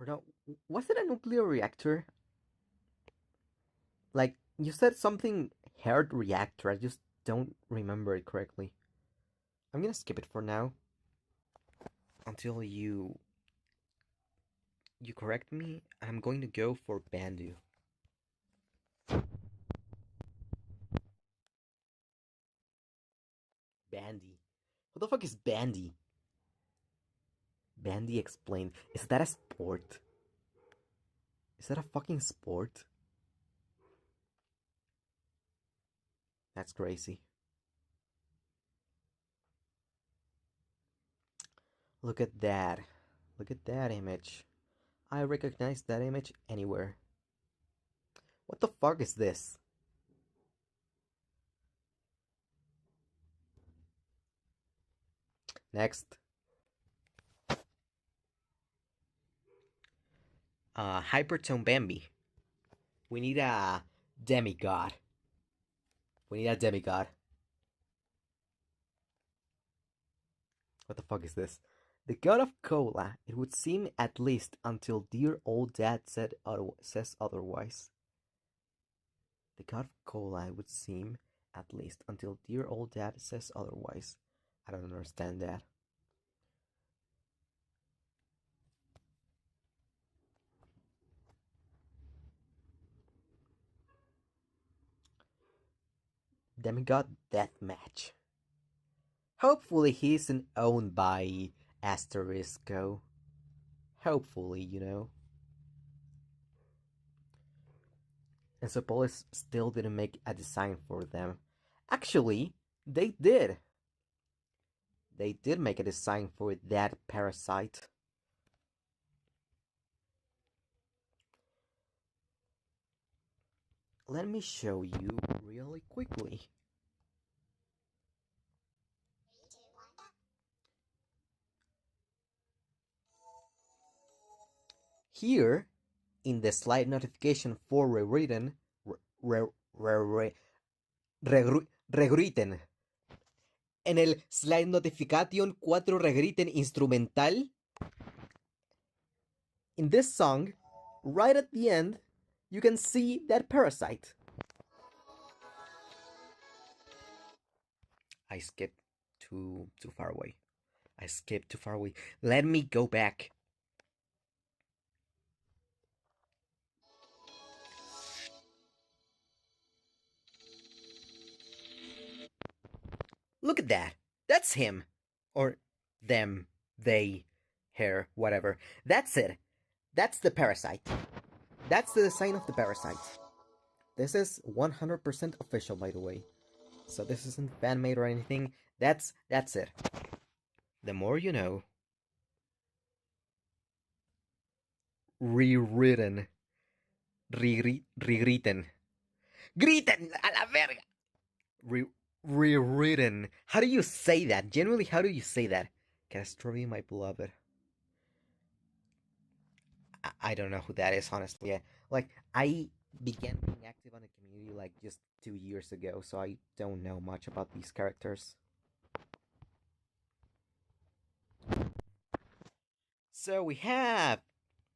Or no, was it a nuclear reactor? Like you said something hard reactor. I just don't remember it correctly. I'm gonna skip it for now until you correct me. I'm going to go for Bandu. Bandy. What the fuck is Bandy? Bandy explained. Is that a sport? Is that a fucking sport? That's crazy. Look at that. Look at that image. I recognize that image anywhere. What the fuck is this? Next. Hypertone Bambi. We need a demigod. We need a demigod. What the fuck is this? The god of cola, it would seem at least until dear old dad says otherwise. The god of cola, it would seem at least until dear old dad says otherwise. I don't understand that. Demigod Deathmatch. Hopefully he isn't owned by Asterisco. Hopefully, you know. And so Police still didn't make a design for them. Actually, they did. They did make a design for that parasite. Let me show you really quickly. Here, in the slide notification for rewritten, rewritten. En el slide notification 4 rewritten instrumental. In this song, right at the end, you can see that parasite. I skipped too far away. I skipped too far away. Let me go back. Look at that. That's him. Or them, they, her, whatever. That's it. That's the parasite. That's the design of the parasite. This is 100% official, by the way. So this isn't fan-made or anything. That's it. The more you know. Rewritten. Rewritten. Griten a la verga. Rewritten. How do you say that? Genuinely, how do you say that? Castrovi, my beloved. I don't know who that is, honestly. Yeah. Like, I began being active on the community like just 2 years ago, so I don't know much about these characters. So we have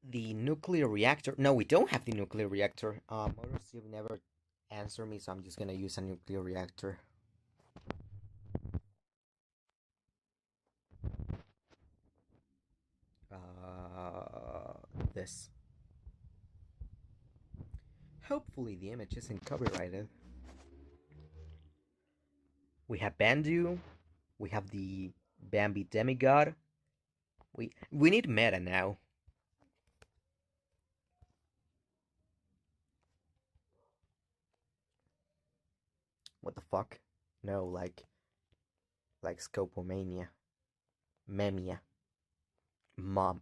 the nuclear reactor. No, we don't have the nuclear reactor. Motors, you've never answered me, so I'm just gonna use a nuclear reactor. This. Hopefully the image isn't copyrighted. We have Bandu. We have the Bambi demigod. We need meta now. What the fuck? No, like Scopomania. Memia. Mom.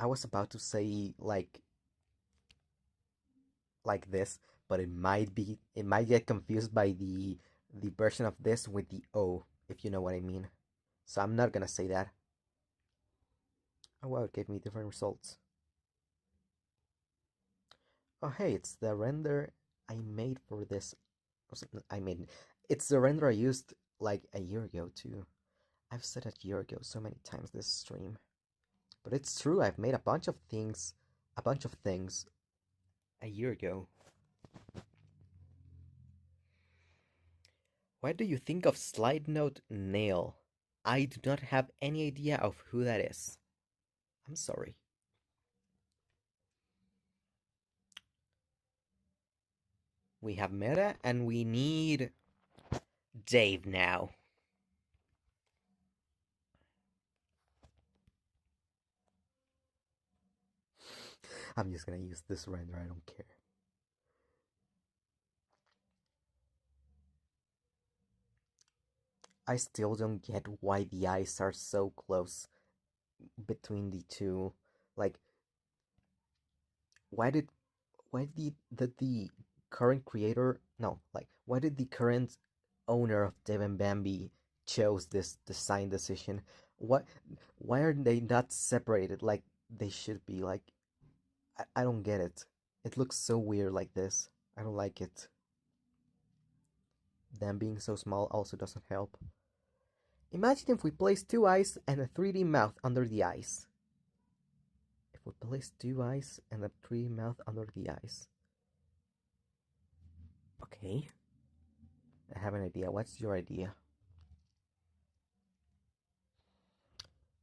I was about to say like this, but it might get confused by the version of this with the O, if you know what I mean. So I'm not gonna say that. Oh wow, it gave me different results. Oh hey, it's the render I made for this. I mean, it's the render I used like a year ago too. I've said a year ago so many times this stream. But it's true, I've made a bunch of things a year ago. What do you think of Slide Note Nail? I do not have any idea of who that is. I'm sorry. We have meta and we need Dave now. I'm just gonna use this render, I don't care. I still don't get why the eyes are so close between the two. Like, why did the current creator why did the current owner of Dave and Bambi chose this design decision? Why are they not separated like they should be? Like, I don't get it. It looks so weird like this. I don't like it. Them being so small also doesn't help. Imagine if we place two eyes and a 3D mouth under the eyes. If we place two eyes and a 3D mouth under the eyes. Okay. I have an idea. What's your idea?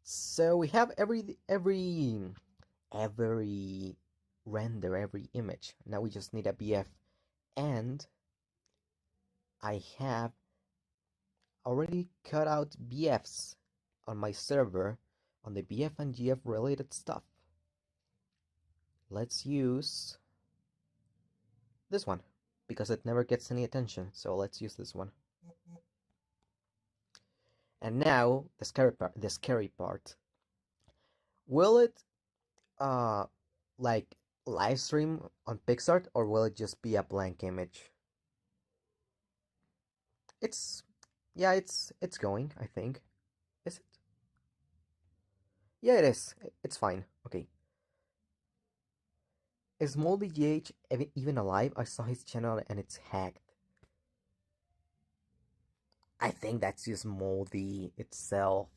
So we have every render, every image. Now we just need a BF, and I have already cut out BFs on my server on the BF and GF related stuff. Let's use this one because it never gets any attention, so let's use this one. And now the scary part. Will it like live stream on Pixart, or will it just be a blank image? It's going, I think. Is it? Yeah, it is. It's fine. Okay. Is Moldy GH even alive? I saw his channel and it's hacked. I think that's just Moldy itself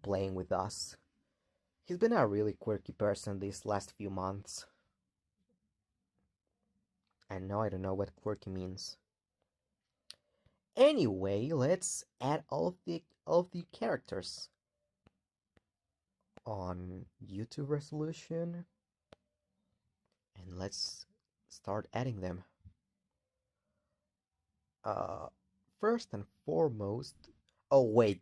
playing with us. He's been a really quirky person these last few months. And now I don't know what quirky means. Anyway, let's add all of the characters on YouTube resolution, and let's start adding them. First and foremost, oh wait,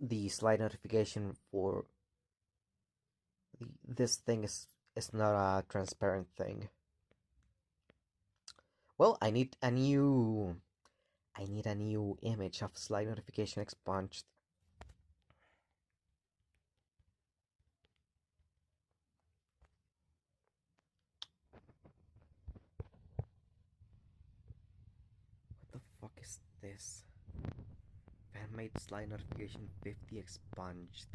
the slide notification for this thing is not a transparent thing. Well, I need a new image of slide notification expunged. What the fuck is this? Fan-made slide notification 50 expunged.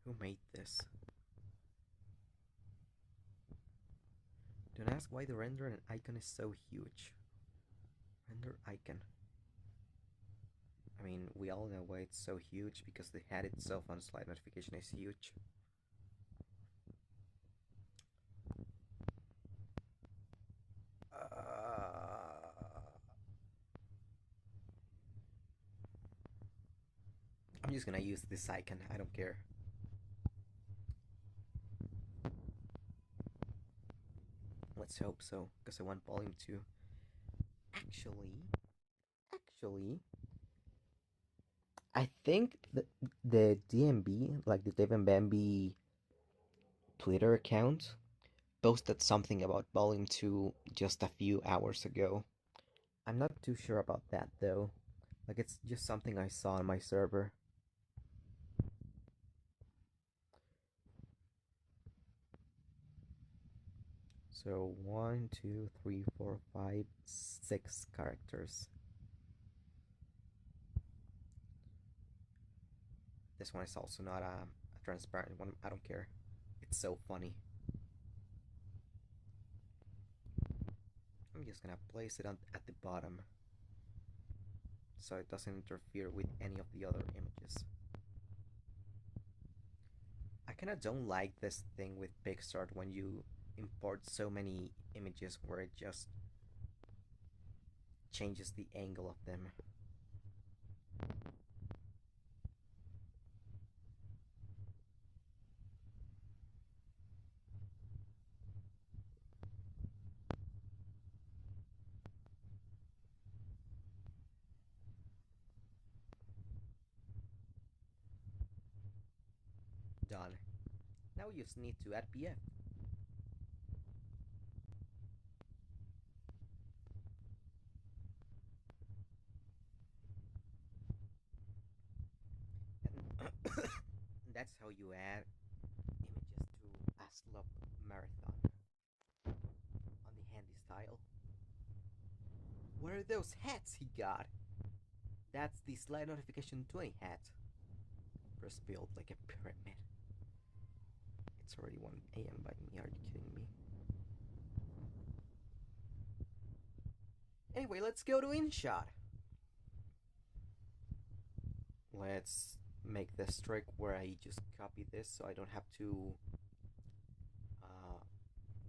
Who made this? Don't ask why the render and icon is so huge. Render icon. I mean, we all know why it's so huge, because the head itself on slide notification is huge. I'm just gonna use this icon, I don't care. Let's hope so, because I want volume 2. Actually, I think the DMB, like the Dave and Bambi Twitter account, posted something about volume 2 just a few hours ago. I'm not too sure about that though. Like, it's just something I saw on my server. So 1, 2, 3, 4, 5, 6 characters. This one is also not a transparent one. I don't care. It's so funny. I'm just gonna place it at the bottom so it doesn't interfere with any of the other images. I kinda don't like this thing with PixArt when you import so many images where it just changes the angle of them. Done. Now you just need to add PF. And that's how you add images to a slop marathon on the handy style. What are those hats he got? That's the slide notification 20 hat. First built like a pyramid. It's already 1 AM by me, are you kidding me? Anyway, let's go to InShot. Let's make this trick where I just copy this so I don't have to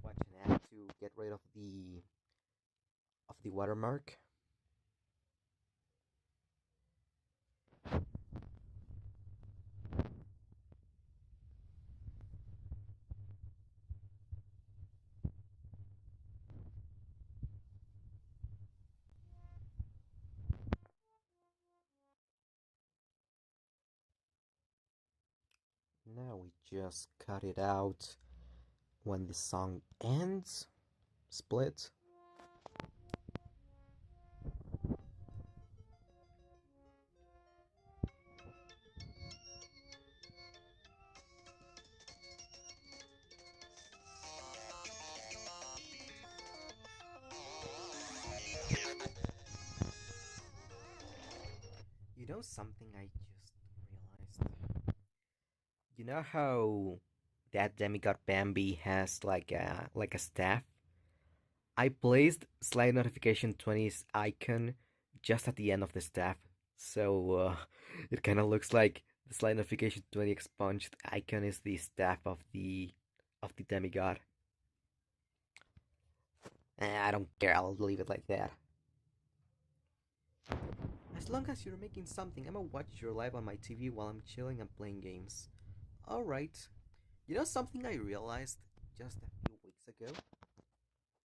watch an ad to get rid of the watermark. Now we just cut it out when the song ends. Split. You know something I just realized? You know how that demigod Bambi has like a staff? I placed slide notification 20's icon just at the end of the staff, so it kind of looks like the slide notification 20 expunged icon is the staff of the demigod. I don't care. I'll leave it like that. As long as you're making something, I'ma watch your live on my TV while I'm chilling and playing games. Alright. You know something I realized just a few weeks ago?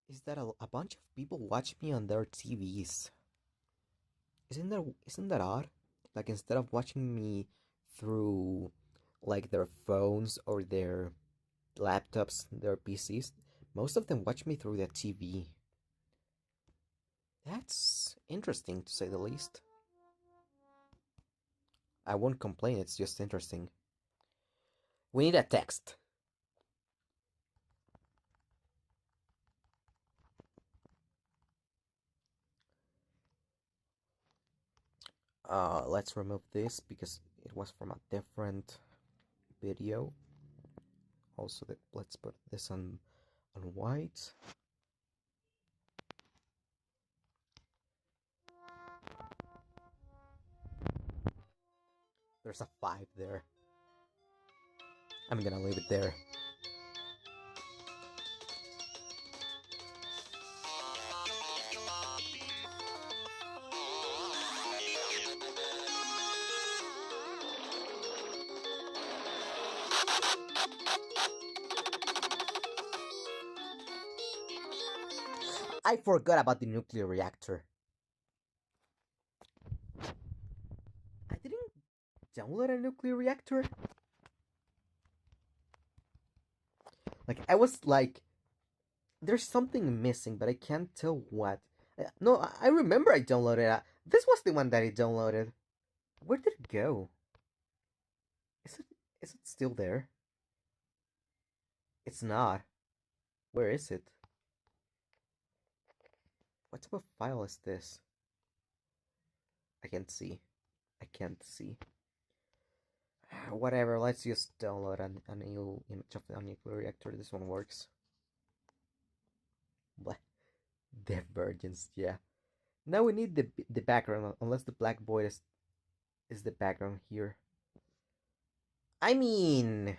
Is that a bunch of people watch me on their TVs. Isn't that odd? Like, instead of watching me through like their phones or their laptops, their PCs, most of them watch me through their TV. That's interesting, to say the least. I won't complain, it's just interesting. We need a text. Let's remove this because it was from a different video. Also, let's put this on white. There's a 5 there. I'm gonna leave it there. I forgot about the nuclear reactor. I didn't download a nuclear reactor. Like, I was like, there's something missing, but I can't tell what. No, I remember I downloaded it. This was the one that I downloaded. Where did it go? Is it still there? It's not. Where is it? What type of file is this? I can't see. I can't see. Whatever, let's just download a new image of the nuclear reactor. This one works. Blah. Divergence, yeah. Now we need the background, unless the black void is the background here. I mean,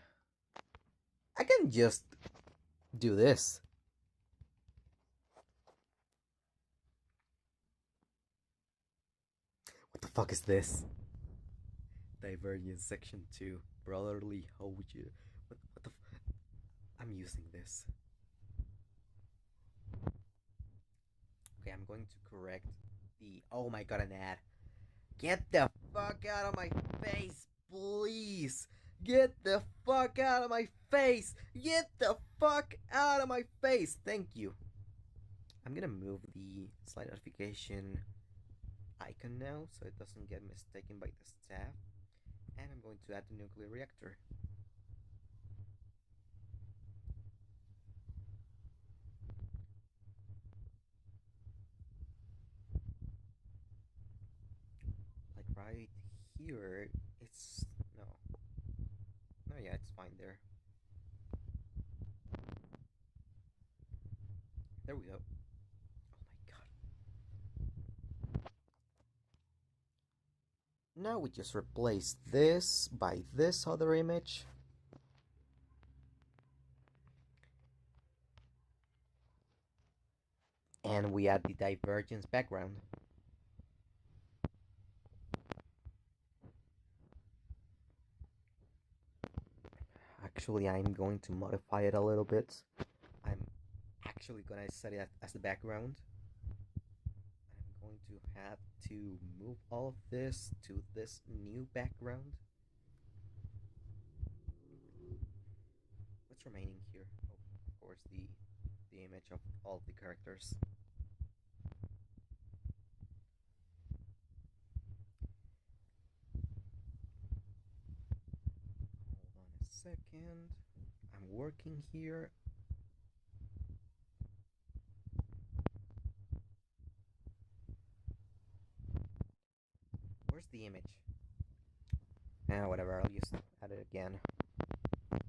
I can just do this. What the fuck is this? Divergence section 2. Brotherly how would you? What the I'm using this. Okay, I'm going to correct the. Oh my god, an ad. Get the fuck out of my face, please. Get the fuck out of my face. Get the fuck out of my face. Thank you. I'm gonna move the slide notification icon now so it doesn't get mistaken by the staff. And I'm going to add the nuclear reactor. Like right here, it's no. No, yeah, it's fine there. There we go. Oh my god. Now we just replace this by this other image. And we add the divergence background. Actually, I'm going to modify it a little bit. I'm actually gonna set it as the background. I'm going to have to move all of this to this new background. What's remaining here? Oh, of course, the image of all the characters. Hold on a second. I'm working here. Where's the image? Whatever, I'll just add it again. Can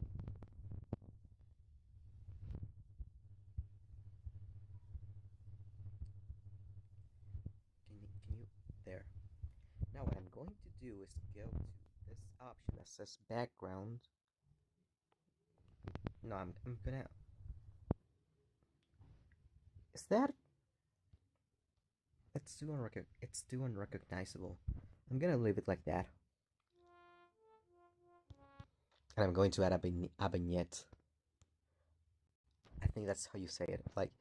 you, there. Now what I'm going to do is go to this option that says background. No, I'm gonna, is that, it's too unrecognizable. I'm gonna leave it like that. And I'm going to add a vignette. I think that's how you say it, like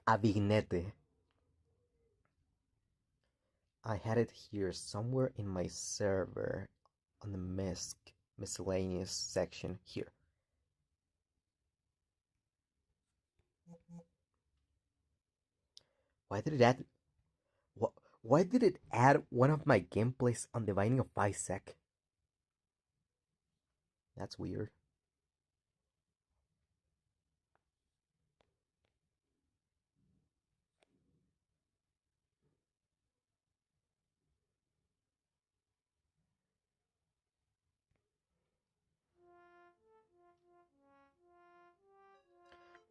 a vignette. I had it here somewhere in my server on the miscellaneous section here. Why did it add? Why did it add one of my gameplays on the Binding of Isaac? That's weird.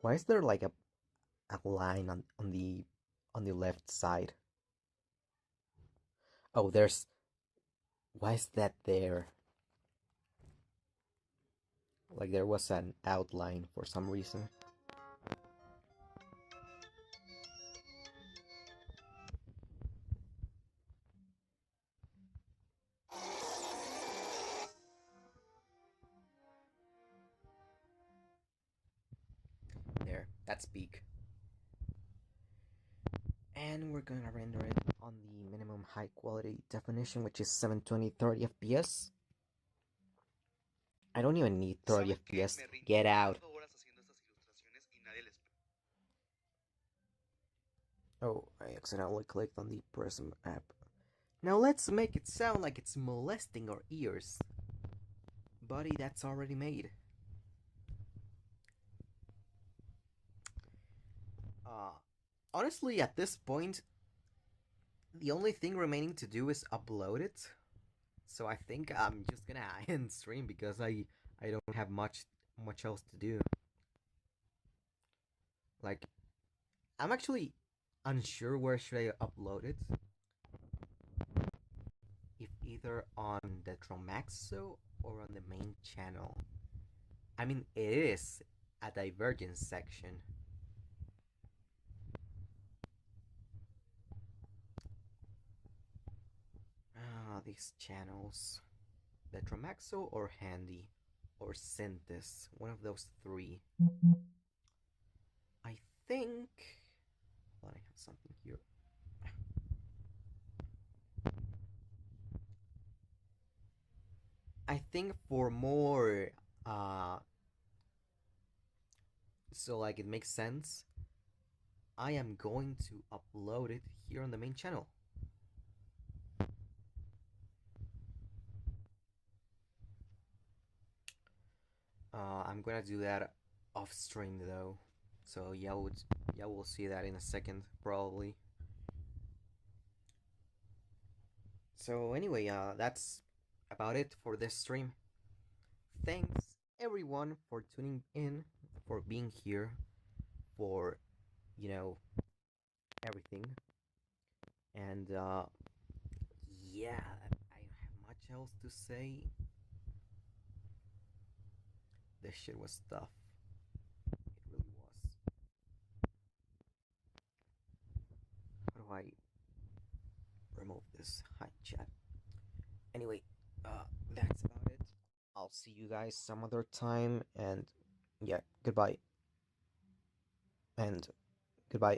Why is there like a line on the left side? Oh, there's why is that there? Like there was an outline for some reason. There, that's peak. And we're gonna render it on the minimum high quality definition, which is 720 30 FPS. I don't even need 30 FPS. Get out. Oh, I accidentally clicked on the Prism app. Now let's make it sound like it's molesting our ears. Buddy, that's already made. Honestly, at this point, the only thing remaining to do is upload it. So I think I'm just gonna end stream because I don't have much else to do. Like, I'm actually unsure where should I upload it. If either on the Tromaxo or on the main channel. I mean, it is a Divergence section. These channels. The Tromaxo or Handy or Synthes. One of those three. I think... Hold on, I have something here. I think for more... so like it makes sense, I am going to upload it here on the main channel. I'm gonna do that off stream though, so yeah, we'll see that in a second probably. So anyway, that's about it for this stream. Thanks everyone for tuning in, for being here, for everything, and yeah, I don't have much else to say. This shit was tough. It really was. How do I remove this? Hi, chat. Anyway, that's about it. I'll see you guys some other time, and yeah, goodbye. And goodbye.